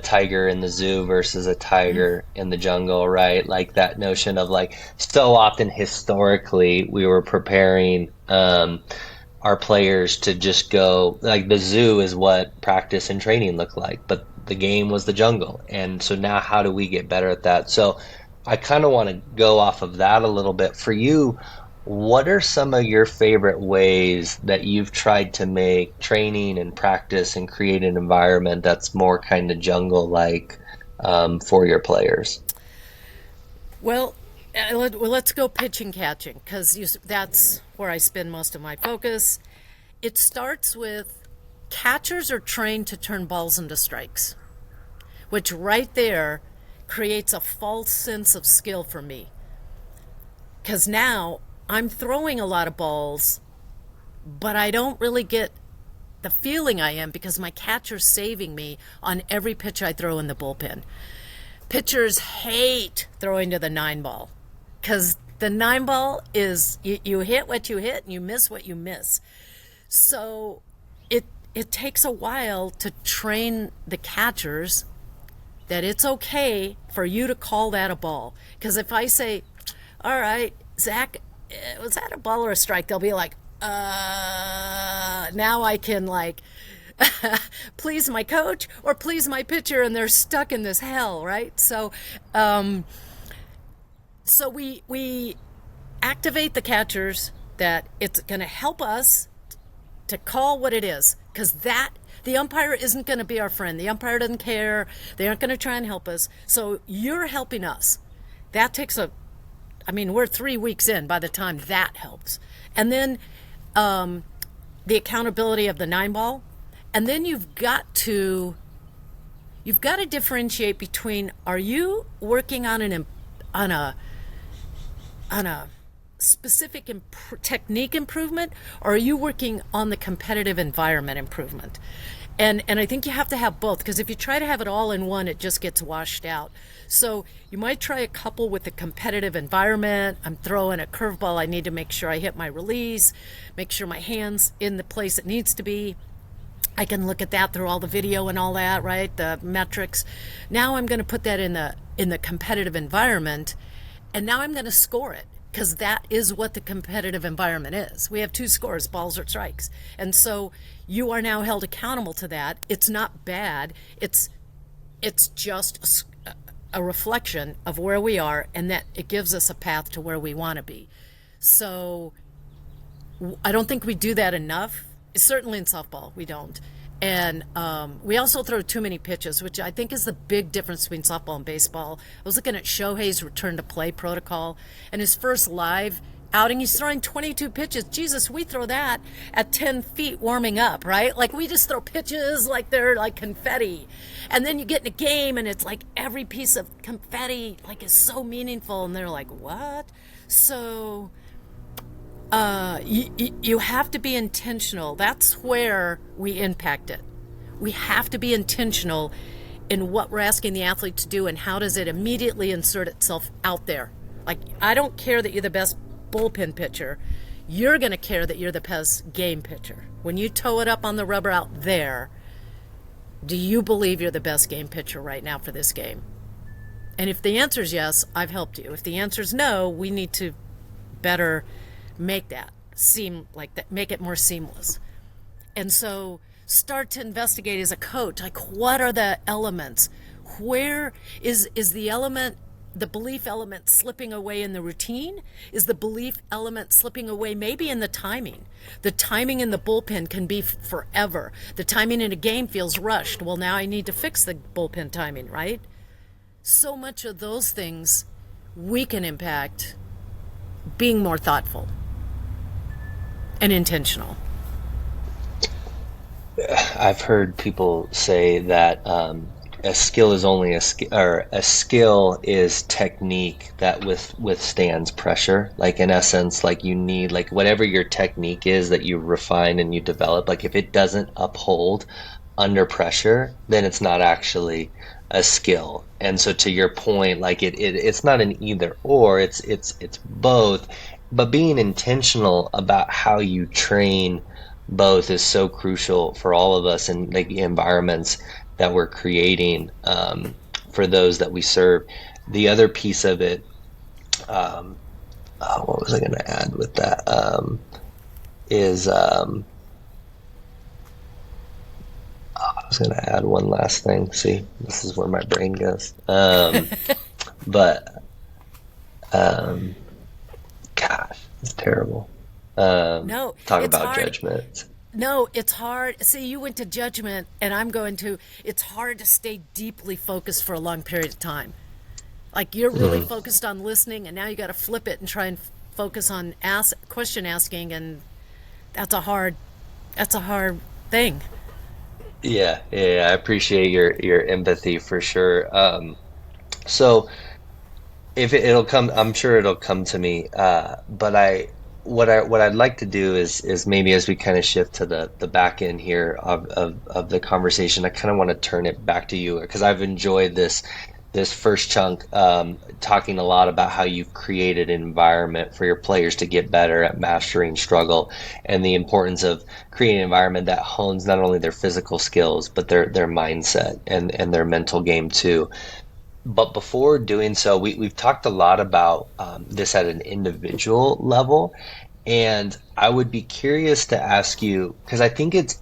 tiger in the zoo versus a tiger in the jungle, right? Like that notion of like so often historically we were preparing our players to just go like the zoo is what practice and training looked like, but the game was the jungle. And so now how do we get better at that? So I kind of want to go off of that a little bit. For you, what are some of your favorite ways that you've tried to make training and practice and create an environment that's more kind of jungle-like for your players? Well, let's go pitching catching because that's where I spend most of my focus. It starts with catchers are trained to turn balls into strikes, which right there creates a false sense of skill for me. Because now I'm throwing a lot of balls, but I don't really get the feeling I am because my catcher's saving me on every pitch I throw in the bullpen. Pitchers hate throwing to the 9 ball because the 9 ball is you hit what you hit and you miss what you miss. So it takes a while to train the catchers that it's okay for you to call that a ball. Because if I say, all right, Zach, was that a ball or a strike? They'll be like, now I can like please my coach or please my pitcher, and they're stuck in this hell, right? So we activate the catchers that it's going to help us to call what it is, because that the umpire isn't going to be our friend. The umpire doesn't care. They aren't going to try and help us. So you're helping us. That takes we're 3 weeks in by the time that helps. And then the accountability of the 9 ball. And then you've got to differentiate between, are you working on a specific technique improvement, or are you working on the competitive environment improvement? And I think you have to have both, because if you try to have it all in one, it just gets washed out. So you might try a couple with the competitive environment. I'm throwing a curveball. I need to make sure I hit my release, make sure my hand's in the place it needs to be. I can look at that through all the video and all that, right? The metrics. Now I'm going to put that in the competitive environment, and now I'm going to score it, because that is what the competitive environment is. We have 2 scores, balls or strikes. And so you are now held accountable to that. It's not bad. It's just a reflection of where we are, and that it gives us a path to where we want to be. So I don't think we do that enough. Certainly in softball, we don't. And we also throw too many pitches, which I think is the big difference between softball and baseball. I was looking at Shohei's return to play protocol, and his first live outing, he's throwing 22 pitches. Jesus, we throw that at 10 feet warming up, right? Like, we just throw pitches like they're like confetti. And then you get in a game, and it's like every piece of confetti like is so meaningful, and they're like, what? So you have to be intentional. That's where we impact it. We have to be intentional in what we're asking the athlete to do, and how does it immediately insert itself out there. Like, I don't care that you're the best bullpen pitcher. You're going to care that you're the best game pitcher. When you toe it up on the rubber out there, do you believe you're the best game pitcher right now for this game? And if the answer is yes, I've helped you. If the answer is no, we need to better make that seem like that, make it more seamless. And so start to investigate as a coach, like, what are the elements? Where is the belief element slipping away in the routine? Is the belief element slipping away maybe in the timing? The timing in the bullpen can be forever. The timing in a game feels rushed. Well, now I need to fix the bullpen timing, right? So much of those things we can impact being more thoughtful and intentional. I've heard people say that a skill is only a skill, or a skill is technique that withstands pressure. Like in essence, like you need like whatever your technique is that you refine and you develop, like if it doesn't uphold under pressure, then it's not actually a skill. And so to your point, like it's not an either or, it's both. But being intentional about how you train both is so crucial for all of us in like the environments that we're creating for those that we serve. The other piece of it, um, what was I going to add with that? Is I was going to add one last thing. See, this is where my brain goes. But um, gosh, it's terrible. No, Talk it's about hard. judgment. No, it's hard. See, you went to judgment, and I'm going to. It's hard to stay deeply focused for a long period of time. Like you're really Mhm. focused on listening, and now you got to flip it and try and focus on question asking, and that's a hard. That's a hard thing. Yeah, yeah, I appreciate your empathy for sure. So if it'll come, I'm sure it'll come to me. But what I'd like to do is maybe as we kind of shift to the back end here of the conversation, I kind of want to turn it back to you because I've enjoyed this first chunk, talking a lot about how you've created an environment for your players to get better at mastering struggle and the importance of creating an environment that hones not only their physical skills but their mindset and their mental game too. But before doing so, we've talked a lot about this at an individual level. And I would be curious to ask you, because I think it's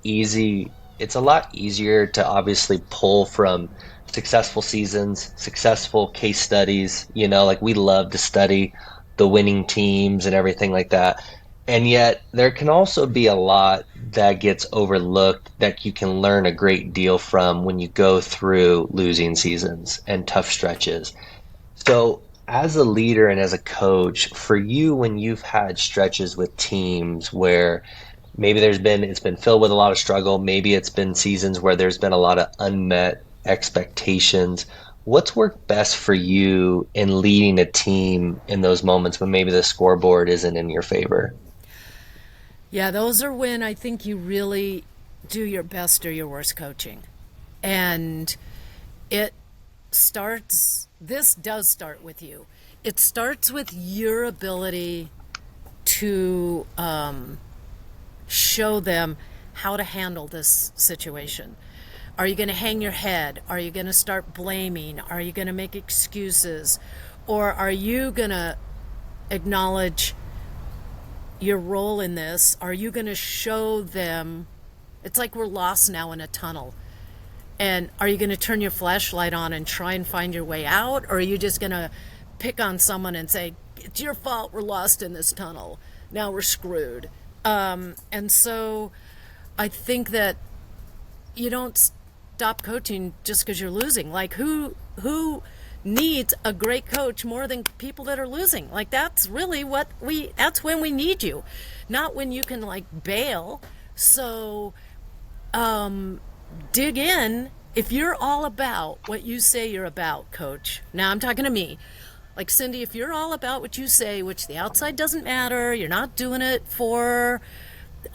a lot easier to obviously pull from successful seasons, successful case studies. Like we love to study the winning teams and everything like that. And yet, there can also be a lot that gets overlooked that you can learn a great deal from when you go through losing seasons and tough stretches. So, as a leader and as a coach, for you, when you've had stretches with teams where maybe it's been filled with a lot of struggle, maybe it's been seasons where there's been a lot of unmet expectations. What's worked best for you in leading a team in those moments when maybe the scoreboard isn't in your favor? Yeah, those are when I think you really do your best or your worst coaching. And it this does start with you. It starts with your ability to show them how to handle this situation. Are you going to hang your head? Are you going to start blaming? Are you going to make excuses? Or are you going to acknowledge your role in this? Are you going to show them? It's like we're lost now in a tunnel. And are you going to turn your flashlight on and try and find your way out? Or are you just going to pick on someone and say, it's your fault, we're lost in this tunnel. Now we're screwed. And so I think that you don't stop coaching just because you're losing. Like who needs a great coach more than people that are losing? Like that's really that's when we need you, not when you can like bail. So dig in. If you're all about what you say you're about, coach, now I'm talking to me, like Cindy, if you're all about what you say, which the outside doesn't matter, you're not doing it for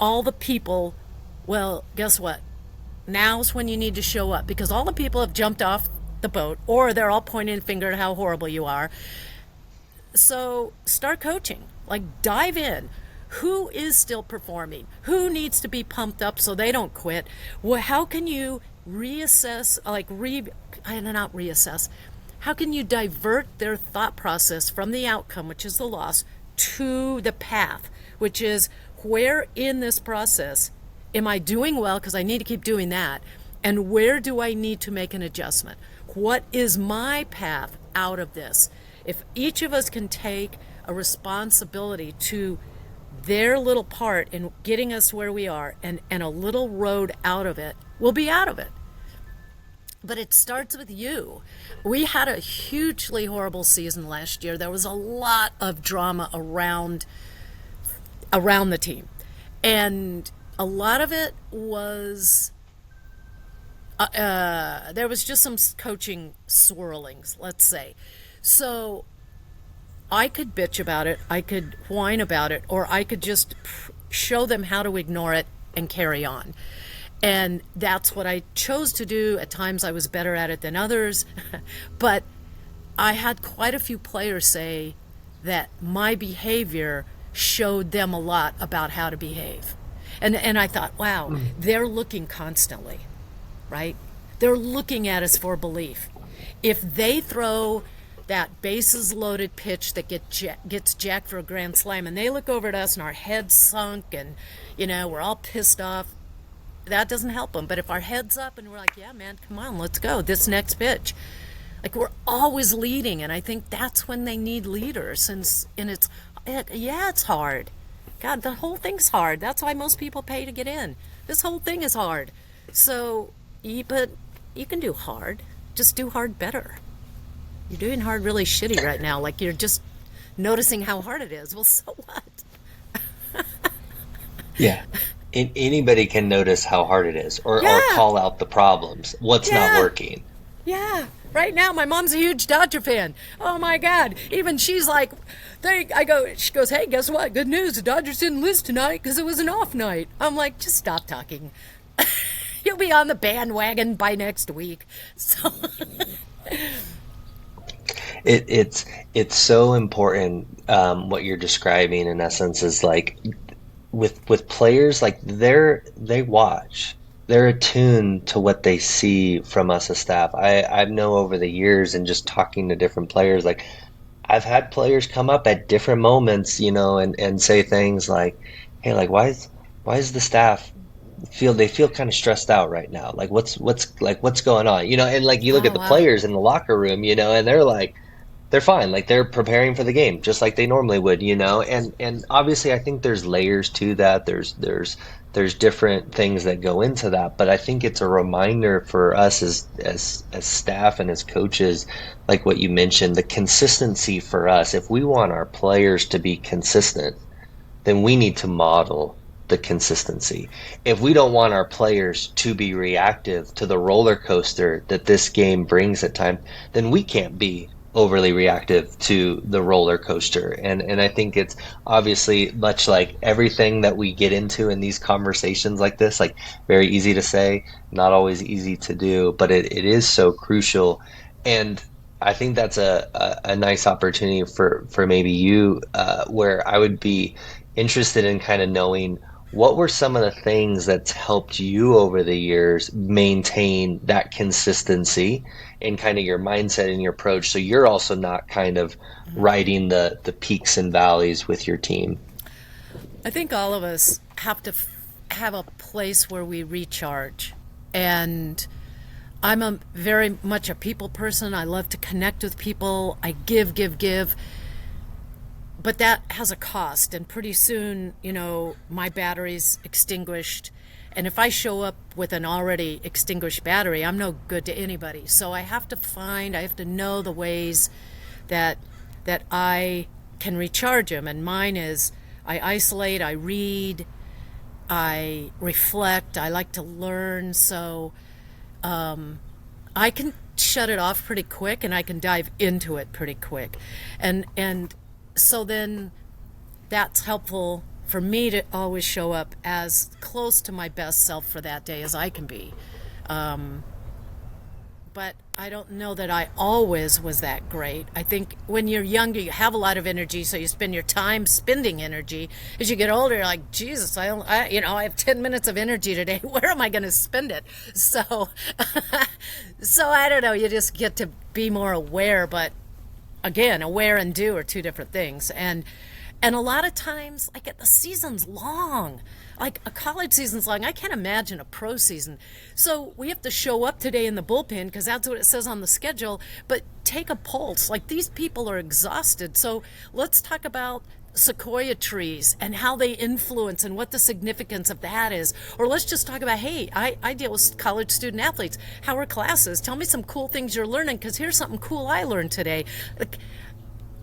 all the people, well, guess what? Now's when you need to show up because all the people have jumped off the boat or they're all pointing a finger at how horrible you are. So start coaching, like dive in. Who is still performing? Who needs to be pumped up so they don't quit? Well, how can you reassess, not reassess, how can you divert their thought process from the outcome, which is the loss, to the path, which is where in this process am I doing well because I need to keep doing that? And where do I need to make an adjustment? What is my path out of this? If each of us can take a responsibility to their little part in getting us where we are and a little road out of it, we'll be out of it. But it starts with you. We had a hugely horrible season last year. There was a lot of drama around the team. And a lot of it was There was just some coaching swirlings, let's say. So I could bitch about it, I could whine about it, or I could just show them how to ignore it and carry on. And that's what I chose to do. At times I was better at it than others. But I had quite a few players say that my behavior showed them a lot about how to behave. And I thought, wow, they're looking constantly, right? They're looking at us for belief. If they throw that bases loaded pitch that gets jacked for a grand slam and they look over at us and our heads sunk and, we're all pissed off, that doesn't help them. But if our head's up and we're like, yeah, man, come on, let's go, this next pitch. Like, we're always leading, and I think that's when they need leaders. It's hard. God, the whole thing's hard. That's why most people pay to get in. This whole thing is hard. But you can do hard. Just do hard better. You're doing hard really shitty right now. Like, you're just noticing how hard it is. Well, so what? Yeah. Anybody can notice how hard it is, or Yeah, call out the problems, what's not yeah, working. yeah. Right now, my mom's a huge Dodger fan. Oh my God! Even she's like, she goes, hey, guess what? Good news, the Dodgers didn't lose tonight because it was an off night. I'm like, just stop talking. You'll be on the bandwagon by next week. So, It's so important. What you're describing in essence is like with players, like they watch, they're attuned to what they see from us as staff. I know over the years and just talking to different players, like I've had players come up at different moments, and say things like, hey, like why is the staff feel kind of stressed out right now? Like what's going on? And like you look oh at the wow. players in the locker room, and they're fine. Like they're preparing for the game just like they normally would, and obviously I think there's layers to that. There's different things that go into that, but I think it's a reminder for us as staff and as coaches, like what you mentioned, the consistency for us. If we want our players to be consistent, then we need to model the consistency. If we don't want our players to be reactive to the roller coaster that this game brings at times, then we can't be overly reactive to the roller coaster. And I think it's obviously much like everything that we get into in these conversations like this, like very easy to say, not always easy to do, but it is so crucial. And I think that's a nice opportunity for maybe you, where I would be interested in kind of knowing what were some of the things that's helped you over the years maintain that consistency in kind of your mindset and your approach, so you're also not kind of riding the peaks and valleys with your team. I think all of us have to have a place where we recharge. And I'm a very much a people person. I love to connect with people. I give, give, give. But that has a cost. And pretty soon, my battery's extinguished. And if I show up with an already extinguished battery, I'm no good to anybody. So I have to know the ways that I can recharge them. And mine is I isolate, I read, I reflect, I like to learn. So I can shut it off pretty quick and I can dive into it pretty quick. And so then that's helpful for me to always show up as close to my best self for that day as I can be. But I don't know that I always was that great. I think when you're younger, you have a lot of energy, so you spend your time spending energy. As you get older, you're like, Jesus, I have 10 minutes of energy today. Where am I going to spend it? So, so I don't know. You just get to be more aware. But again, aware and do are two different things. And a lot of times, like the season's long. Like a college season's long. I can't imagine a pro season. So we have to show up today in the bullpen because that's what it says on the schedule. But take a pulse. Like these people are exhausted. So let's talk about sequoia trees and how they influence and what the significance of that is. Or let's just talk about, hey, I deal with college student athletes. How are classes? Tell me some cool things you're learning because here's something cool I learned today. Like,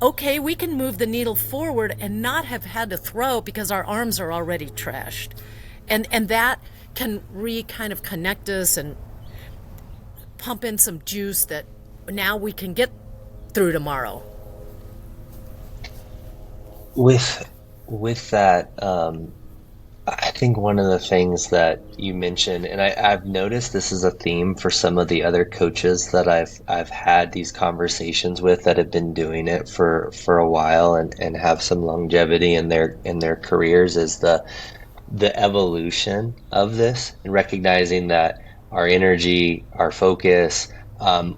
okay, we can move the needle forward and not have had to throw because our arms are already trashed. And that can kind of connect us pump in some juice that now we can get through tomorrow. With that, I think one of the things that you mentioned, and I've noticed this is a theme for some of the other coaches that I've had these conversations with that have been doing it for a while and have some longevity in their careers, is the evolution of this, and recognizing that our energy, our focus,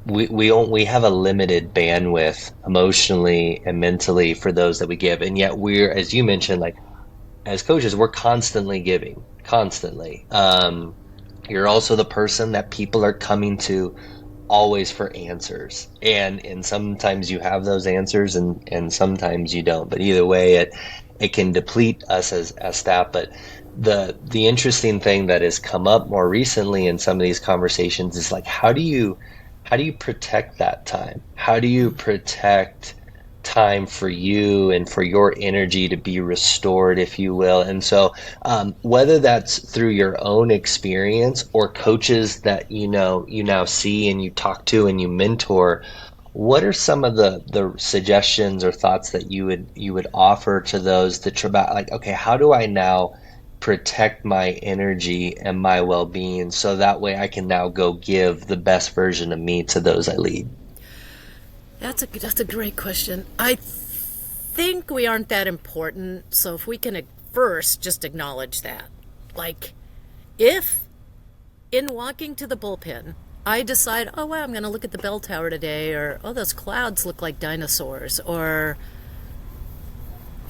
we have a limited bandwidth emotionally and mentally for those that we give, and yet we're, as you mentioned, like as coaches, we're constantly giving, constantly. You're also the person that people are coming to always for answers, and sometimes you have those answers, and sometimes you don't. But either way, it can deplete us as staff. But the interesting thing that has come up more recently in some of these conversations is like, how do you protect that time? How do you protect time for you and for your energy to be restored, if you will? And so, whether that's through your own experience or coaches that you now see and you talk to and you mentor, what are some of the suggestions or thoughts that you would offer to those to try, like, okay, how do I now protect my energy and my well-being so that way I can now go give the best version of me to those I lead? That's a great question. I think we aren't that important, so if we can first just acknowledge that. Like, if in walking to the bullpen, I decide, oh, wow, I'm going to look at the bell tower today, or, oh, those clouds look like dinosaurs, or,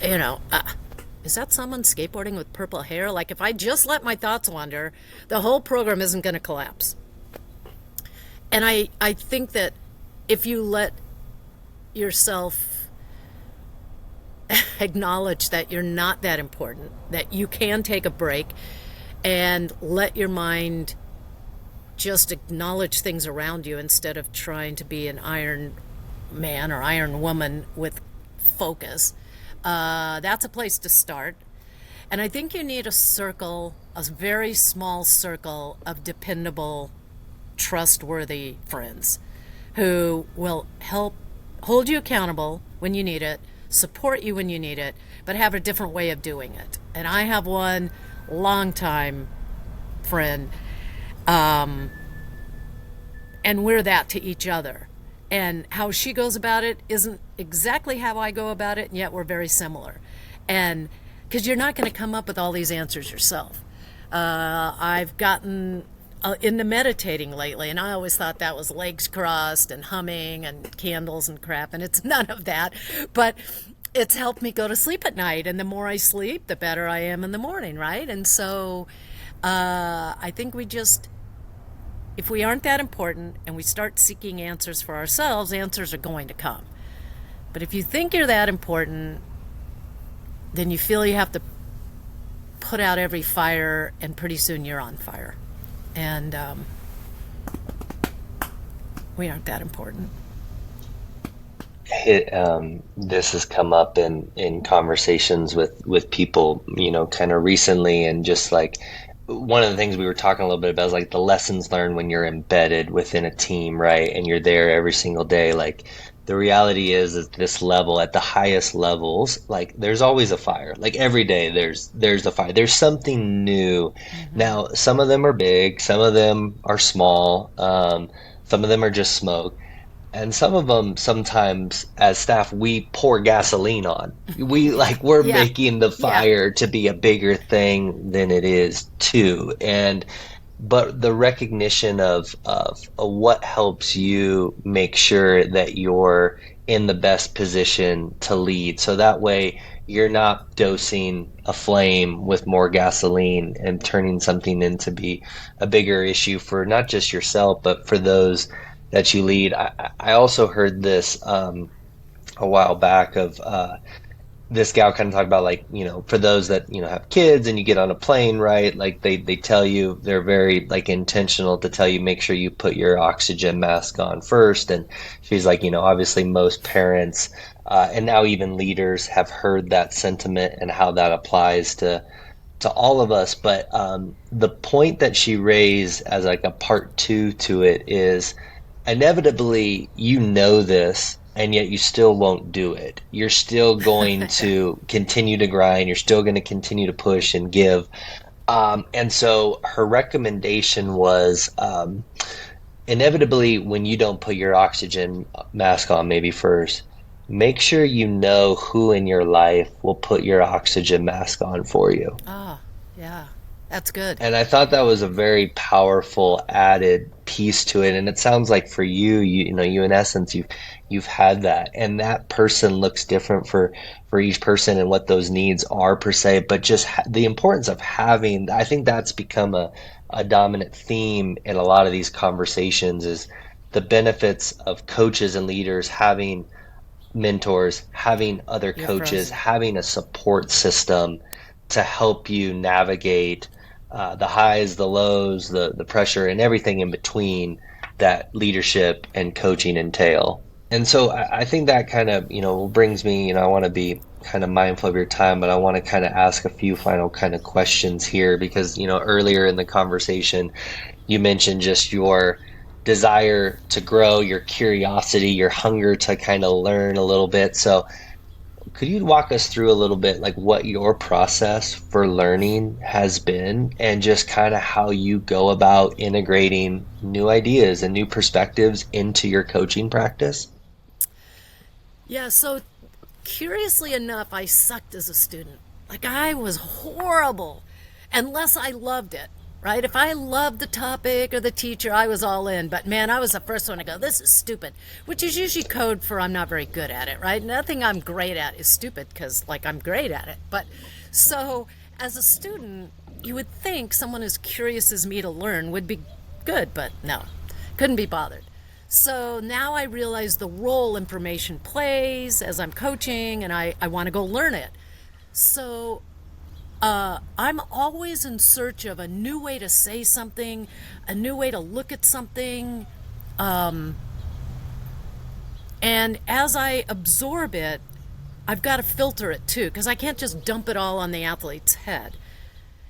you know, is that someone skateboarding with purple hair? Like, if I just let my thoughts wander, the whole program isn't going to collapse. And I think that if you let yourself acknowledge that you're not that important, that you can take a break and let your mind just acknowledge things around you instead of trying to be an iron man or iron woman with focus. That's a place to start. And I think you need a circle, a very small circle of dependable, trustworthy friends who will help hold you accountable when you need it, support you when you need it, but have a different way of doing it. And I have one longtime friend, and we're that to each other. And how she goes about it isn't exactly how I go about it, and yet we're very similar. And because you're not going to come up with all these answers yourself. I've gotten into meditating lately, and I always thought that was legs crossed and humming and candles and crap, and it's none of that. But it's helped me go to sleep at night, and the more I sleep, the better I am in the morning, right? And so I think if we aren't that important and we start seeking answers for ourselves, answers are going to come. But if you think you're that important, then you feel you have to put out every fire, and pretty soon you're on fire. And we aren't that important. This has come up in conversations with people, kind of recently, and just like one of the things we were talking a little bit about is like the lessons learned when you're embedded within a team, right? And you're there every single day. Like, the reality is at this level, at the highest levels, like there's always a fire. Like every day there's a fire. There's something new. Mm-hmm. Now, some of them are big, some of them are small, some of them are just smoke. And some of them, sometimes as staff, we pour gasoline on. We're Yeah. making the Yeah. fire to be a bigger thing than it is too. But the recognition of what helps you make sure that you're in the best position to lead. So that way you're not dosing a flame with more gasoline and turning something into be a bigger issue for not just yourself, but for those that you lead. I also heard this a while back of this gal kind of talk about, like, for those that, have kids and you get on a plane, right? Like they tell you, they're very like intentional to tell you, make sure you put your oxygen mask on first. And she's like, obviously most parents and now even leaders have heard that sentiment and how that applies to all of us. But the point that she raised as like a part two to it is inevitably you know this and yet you still won't do it. You're still going to continue to grind. You're still going to continue to push and give. And so her recommendation was inevitably when you don't put your oxygen mask on, maybe first, make sure you know who in your life will put your oxygen mask on for you. Ah, yeah, that's good. And I thought that was a very powerful added piece to it. And it sounds like for you, you know, you in essence, you've had that, and that person looks different for each person and what those needs are per se. But just the importance of having, I think that's become a dominant theme in a lot of these conversations is the benefits of coaches and leaders having mentors, having other You're coaches, frozen. having a support system to help you navigate the highs, the lows, the pressure, and everything in between that leadership and coaching entail. And so I think that kind of, you know, brings me, you know, I want to be kind of mindful of your time, but I want to kind of ask a few final kind of questions here because, you know, earlier in the conversation, you mentioned just your desire to grow, your curiosity, your hunger to kind of learn a little bit. So could you walk us through a little bit like what your process for learning has been and just kind of how you go about integrating new ideas and new perspectives into your coaching practice? Yeah, so curiously enough, I sucked as a student. Like, I was horrible unless I loved it, right? If I loved the topic or the teacher, I was all in. But man, I was the first one to go, this is stupid, which is usually code for I'm not very good at it, right? Nothing I'm great at is stupid because, like, I'm great at it. But so as a student, you would think someone as curious as me to learn would be good, but no, couldn't be bothered. So now I realize the role information plays as I'm coaching and I want to go learn it. So I'm always in search of a new way to say something, a new way to look at something. And as I absorb it, I've got to filter it too, because I can't just dump it all on the athlete's head.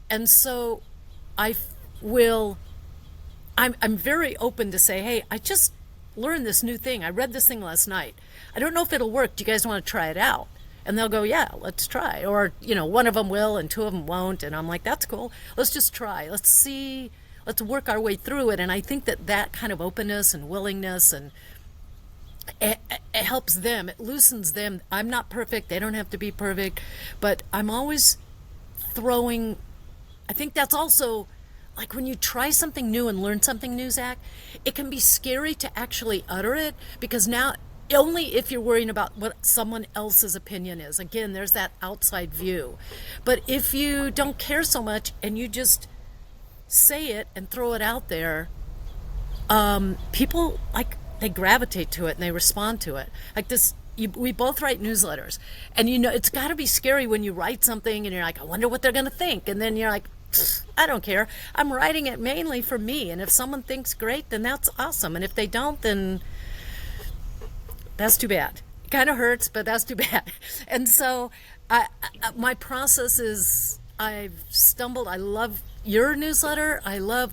And so I will, I'm very open to say, hey, I just learned this new thing. I read this thing last night. I don't know if it'll work. Do you guys want to try it out? And they'll go, yeah, let's try. Or, you know, one of them will and two of them won't. And I'm like, that's cool. Let's just try. Let's see. Let's work our way through it. And I think that that kind of openness and willingness and it helps them. It loosens them. I'm not perfect. They don't have to be perfect. But I'm always throwing, I think that's also like when you try something new and learn something new, Zach, it can be scary to actually utter it because now only if you're worrying about what someone else's opinion is. Again, there's that outside view. But if you don't care so much and you just say it and throw it out there, people like they gravitate to it and they respond to it. Like this, we both write newsletters, and you know it's got to be scary when you write something and you're like, I wonder what they're going to think, and then you're like, I don't care. I'm writing it mainly for me, and if someone thinks great, then that's awesome, and if they don't, then that's too bad. It kind of hurts, but that's too bad. And so, my process is I've stumbled. I love your newsletter.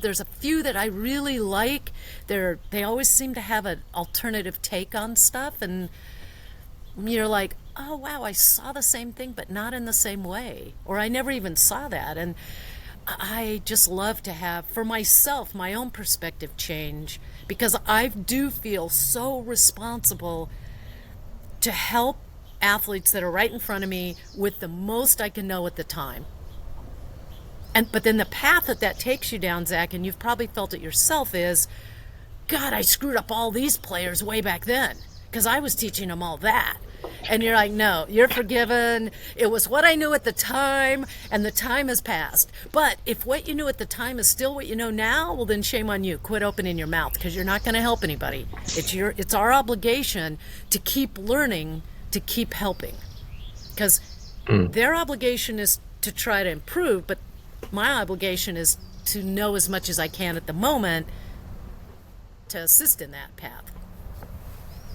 There's a few that I really like. They always seem to have an alternative take on stuff, and you're like, oh wow, I saw the same thing, but not in the same way, or I never even saw that. And I just love to have for myself my own perspective change because I do feel so responsible to help athletes that are right in front of me with the most I can know at the time. But then the path that takes you down, Zach, and you've probably felt it yourself, is, God, I screwed up all these players way back then because I was teaching them all that. And you're like, no, you're forgiven. It was what I knew at the time, and the time has passed. But if what you knew at the time is still what you know now, well, then shame on you. Quit opening your mouth because you're not going to help anybody. It's our obligation to keep learning, to keep helping. Because their obligation is to try to improve, but my obligation is to know as much as I can at the moment to assist in that path.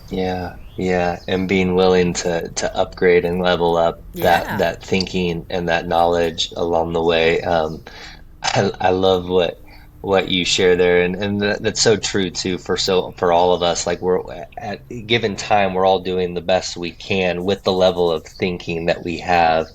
Yeah, yeah, and being willing to upgrade and level up Yeah. that thinking and that knowledge along the way. I love what you share there, and that's so true too for all of us. Like we're at given time, we're all doing the best we can with the level of thinking that we have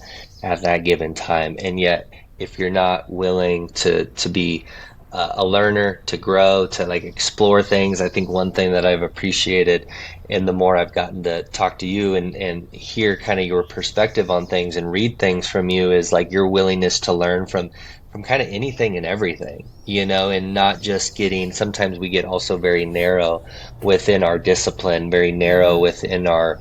at that given time, and yet if you're not willing to be a learner, to grow, to like explore things. I think one thing that I've appreciated, and the more I've gotten to talk to you and hear kind of your perspective on things and read things from you, is like your willingness to learn from kind of anything and everything, and not just getting, sometimes we get also very narrow within our discipline, very narrow within our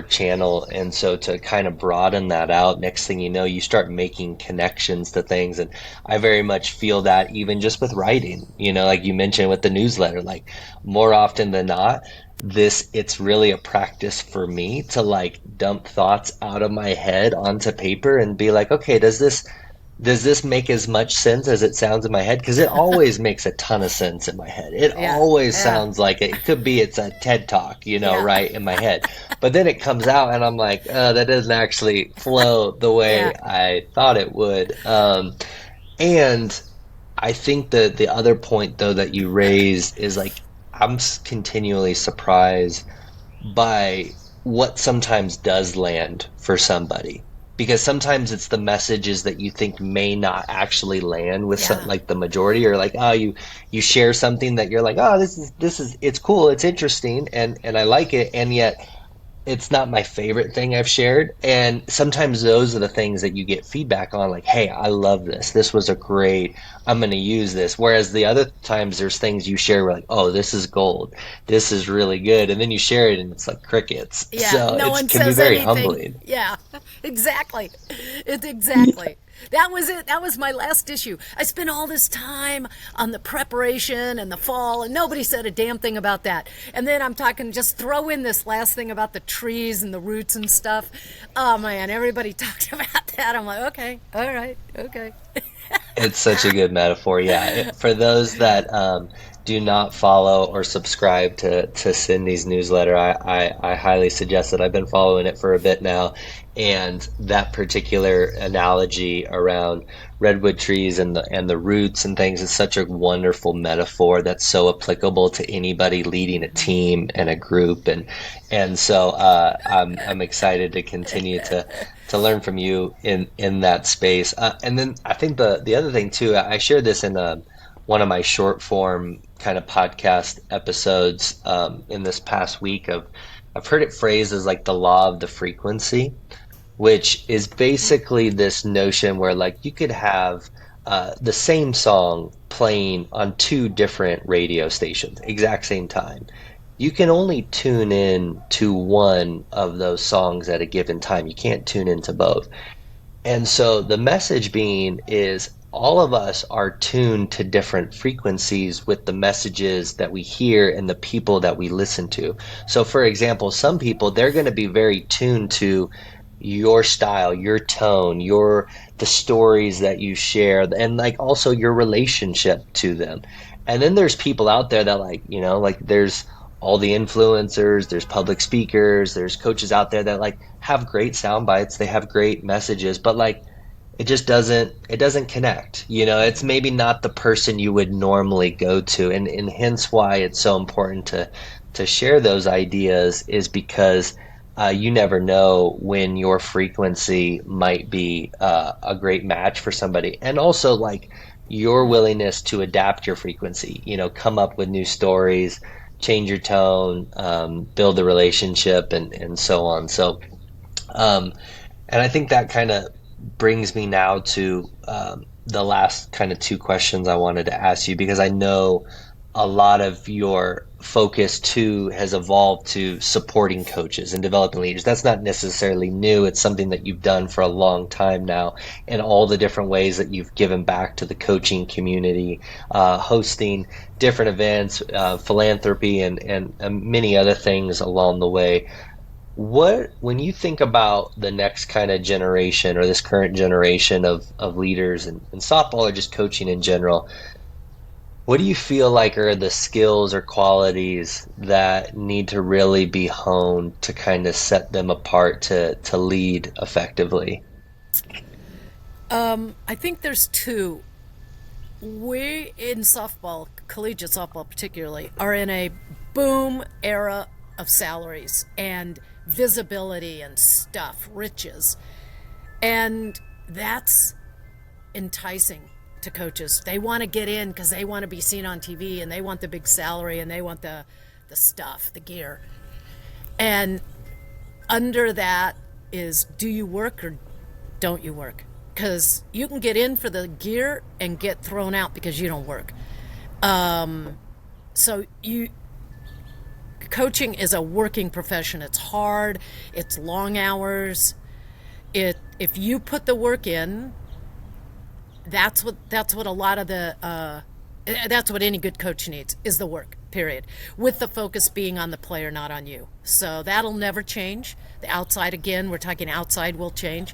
channel. And so to kind of broaden that out, next thing you know, you start making connections to things. And I very much feel that even just with writing, like you mentioned with the newsletter, like more often than not, it's really a practice for me to like dump thoughts out of my head onto paper and be like, okay, does this make as much sense as it sounds in my head? Because it always makes a ton of sense in my head. It Yeah. always Yeah. sounds like it could be it's a TED talk, Yeah. right in my head. But then it comes out and I'm like, that doesn't actually flow the Yeah. way I thought it would. And I think that the other point though that you raised is like I'm continually surprised by what sometimes does land for somebody. Because sometimes it's the messages that you think may not actually land with some, Yeah. like the majority, or like, oh, you share something that you're like, oh, this is it's cool, it's interesting, and I like it, and yet it's not my favorite thing I've shared. And sometimes those are the things that you get feedback on, like, hey, I love this. This was a great, I'm going to use this. Whereas the other times there's things you share where like, oh, this is gold. This is really good. And then you share it and it's like crickets. Yeah, So no it one can be says very anything. humbling. Yeah, exactly. It's exactly. That was it. That was my last issue. I spent all this time on the preparation and the fall, and nobody said a damn thing about that. And then I'm talking, just throw in this last thing about the trees and the roots and stuff. Oh man, everybody talked about that. I'm like, okay, all right, okay. It's such a good metaphor. Yeah. For those that do not follow or subscribe to Cindy's newsletter, I highly suggest it. I've been following it for a bit now. And that particular analogy around redwood trees and the roots and things is such a wonderful metaphor that's so applicable to anybody leading a team and a group. And so I'm excited to continue to learn from you in that space. And then I think the other thing too, I shared this in one of my short form kind of podcast episodes in this past week. I've heard it phrased as like the law of the frequency, which is basically this notion where like you could have the same song playing on two different radio stations, exact same time. You can only tune in to one of those songs at a given time. You can't tune into both. And so the message being is all of us are tuned to different frequencies with the messages that we hear and the people that we listen to. So for example, some people they're going to be very tuned to your style, your tone, the stories that you share and like also your relationship to them. And then there's people out there that like, like there's all the influencers, there's public speakers, there's coaches out there that like have great sound bites, they have great messages, but like it doesn't connect. It's maybe not the person you would normally go to, and hence why it's so important to share those ideas is because you never know when your frequency might be a great match for somebody, and also like your willingness to adapt your frequency, come up with new stories, change your tone, build the relationship, and so on. So um, and I think that kind of brings me now to the last kind of two questions I wanted to ask you, because I know a lot of your focus too has evolved to supporting coaches and developing leaders. That's not necessarily new. It's something that you've done for a long time now, and all the different ways that you've given back to the coaching community, hosting different events, philanthropy, and many other things along the way. When you think about the next kind of generation or this current generation of leaders in softball or just coaching in general, What do you feel like are the skills or qualities that need to really be honed to kind of set them apart to lead effectively? I think there's two. We in softball, collegiate softball particularly, are in a boom era of salaries and visibility and stuff, riches. And that's enticing to coaches. They want to get in because they want to be seen on TV and they want the big salary and they want the stuff, the gear. And under that is, do you work or don't you work? Because you can get in for the gear and get thrown out because you don't work. So you coaching is a working profession. It's hard. It's long hours. It if you put the work in, that's what a lot of the that's what any good coach needs is the work. Period. With the focus being on the player, not on you. So that'll never change. The outside again, we're talking outside will change.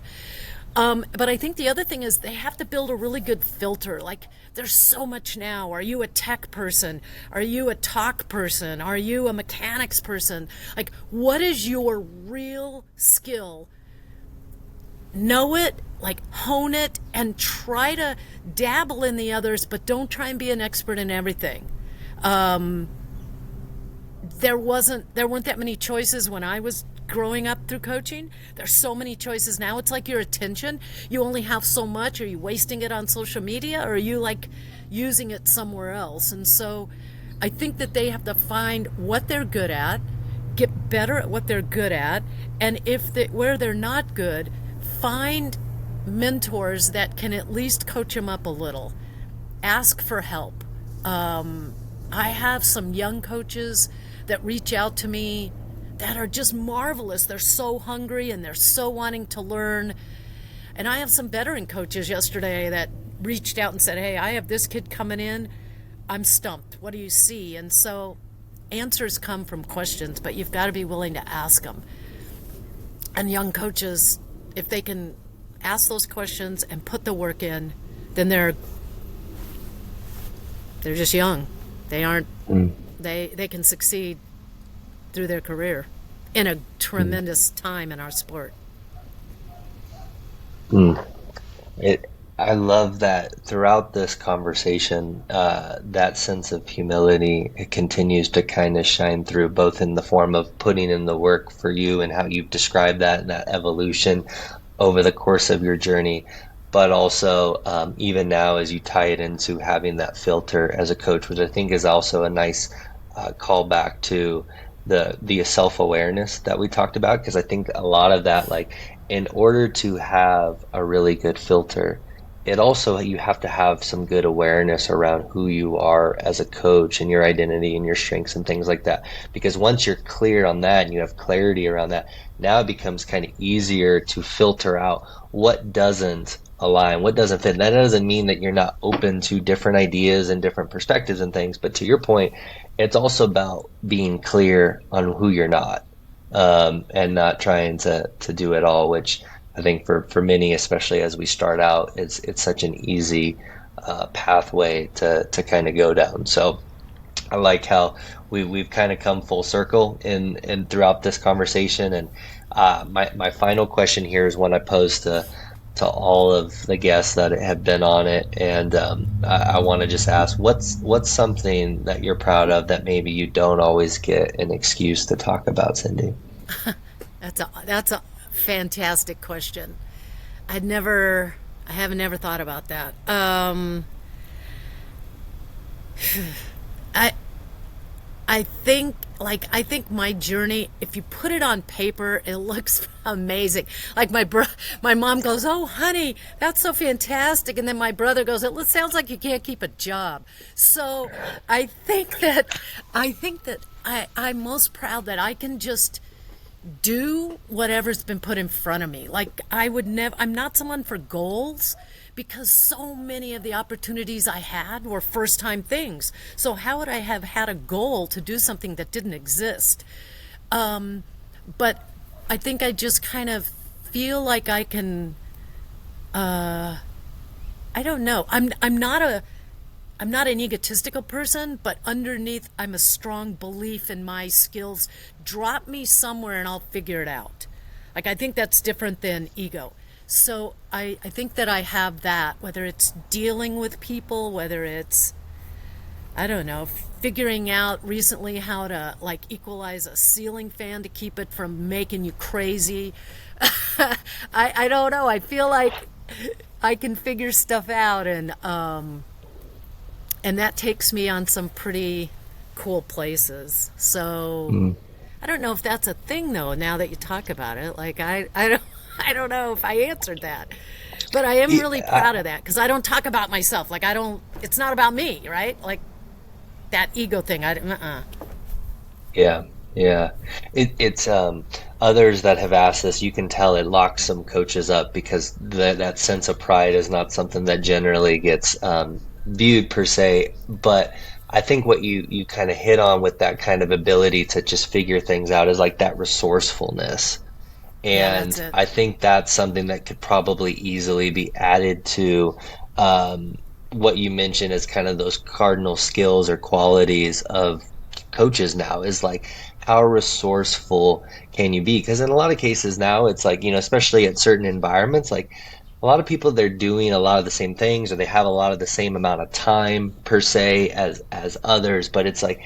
But I think the other thing is they have to build a really good filter. Like there's so much now. Are you a tech person? Are you a talk person? Are you a mechanics person? Like what is your real skill? Know it, like hone it, and try to dabble in the others, but don't try and be an expert in everything. There weren't that many choices when I was growing up through coaching. There's so many choices now. It's like your attention. You only have so much. Are you wasting it on social media or are you like using it somewhere else? And so I think that they have to find what they're good at, get better at what they're good at, and where they're not good, find mentors that can at least coach them up a little. Ask for help. I have some young coaches that reach out to me that are just marvelous. They're so hungry and they're so wanting to learn. And I have some veteran coaches yesterday that reached out and said, hey, I have this kid coming in. I'm stumped. What do you see? And so answers come from questions, but you've got to be willing to ask them. And young coaches, if they can ask those questions and put the work in, then they're just young. They aren't they can succeed through their career in a tremendous time in our sport. It, I love that throughout this conversation, that sense of humility, it continues to kind of shine through both in the form of putting in the work for you and how you've described that evolution over the course of your journey, but also even now as you tie it into having that filter as a coach, which I think is also a nice callback to the self-awareness that we talked about, because I think a lot of that, like in order to have a really good filter, it also you have to have some good awareness around who you are as a coach and your identity and your strengths and things like that. Because once you're clear on that and you have clarity around that, now it becomes kind of easier to filter out what doesn't align, what doesn't fit. That doesn't mean that you're not open to different ideas and different perspectives and things, but to your point, it's also about being clear on who you're not, and not trying to do it all, which I think for many, especially as we start out, it's such an easy pathway to kind of go down. So I like how we've kind of come full circle in throughout this conversation. And my final question here is one I posed to all of the guests that have been on it, and I want to just ask, what's something that you're proud of that maybe you don't always get an excuse to talk about, Cindy? That's a fantastic question. I haven't never thought about that. I I think my journey, if you put it on paper, it looks amazing. Like my mom goes, "Oh, honey, that's so fantastic," and then my brother goes, "It sounds like you can't keep a job." So I'm most proud that I can just do whatever's been put in front of me. Like I'm not someone for goals, because so many of the opportunities I had were first time things. So how would I have had a goal to do something that didn't exist? But I think I just kind of feel like I can, I don't know. I'm not an egotistical person, but underneath, I'm a strong belief in my skills. Drop me somewhere and I'll figure it out. Like, I think that's different than ego. So I think that I have that, whether it's dealing with people, whether it's, I don't know, figuring out recently how to like equalize a ceiling fan to keep it from making you crazy. I don't know. I feel like I can figure stuff out, and that takes me on some pretty cool places. So Mm. I don't know if that's a thing though. Now that you talk about it, like I don't I don't know if I answered that, but I am really Yeah, proud of that because I don't talk about myself. Like I don't. It's not about me, right? Like that ego thing. yeah, yeah. It's others that have asked this, you can tell it locks some coaches up because that sense of pride is not something that generally gets viewed per se. But I think what you kind of hit on with that kind of ability to just figure things out is like that resourcefulness. Yeah, that's And it. I think that's something that could probably easily be added to what you mentioned as kind of those cardinal skills or qualities of coaches now is like how resourceful can you be? Because in a lot of cases now, it's like, especially at certain environments, like a lot of people, they're doing a lot of the same things or they have a lot of the same amount of time per se as others, but it's like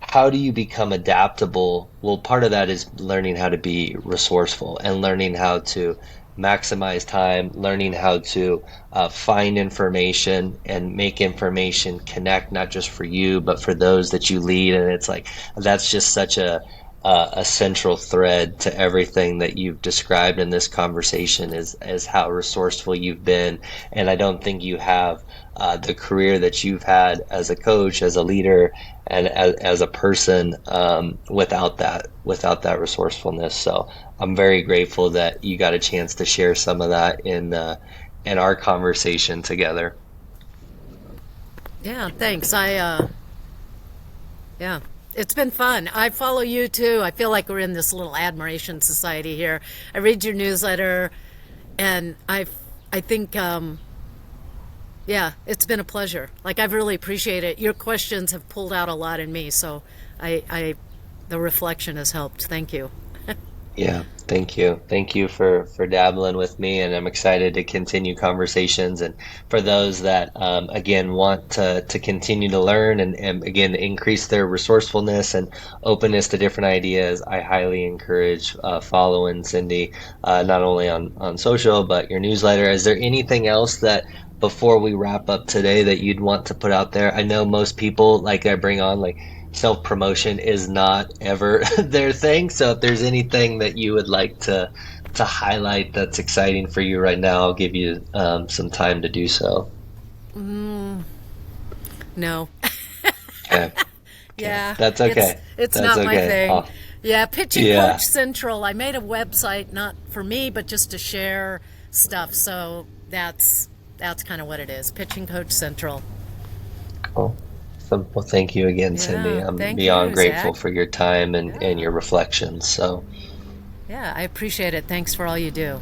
how do you become adaptable? Well, part of that is learning how to be resourceful and learning how to maximize time, learning how to find information and make information connect not just for you, but for those that you lead. And it's like that's just such a central thread to everything that you've described in this conversation is how resourceful you've been. And I don't think you have the career that you've had as a coach, as a leader, and as a person without that resourcefulness. So I'm very grateful that you got a chance to share some of that in our conversation together. Yeah, thanks. Yeah, it's been fun. I follow you too. I feel like we're in this little admiration society here. I read your newsletter, and I think yeah, it's been a pleasure. Like I've really appreciated it. Your questions have pulled out a lot in me, so I the reflection has helped. Thank you. Yeah, thank you. Thank you for dabbling with me, and I'm excited to continue conversations. And for those that again want to continue to learn and again increase their resourcefulness and openness to different ideas, I highly encourage following Cindy not only on social but your newsletter. Is there anything else that before we wrap up today that you'd want to put out there? I know most people like I bring on like self promotion is not ever their thing. So if there's anything that you would like to highlight that's exciting for you right now, I'll give you some time to do so. No. Okay. Okay. Yeah, That's it's okay. it's That's not my okay. thing. Oh, Yeah, Pitching Coach yeah. Central. I made a website not for me, but just to share stuff. So that's kind of what it is. Pitching Coach Central. Cool. So, well, thank you again, Cindy. Yeah, I'm thank beyond you, grateful Zach. for your time and Yeah, your reflections. So, yeah, I appreciate it. Thanks for all you do.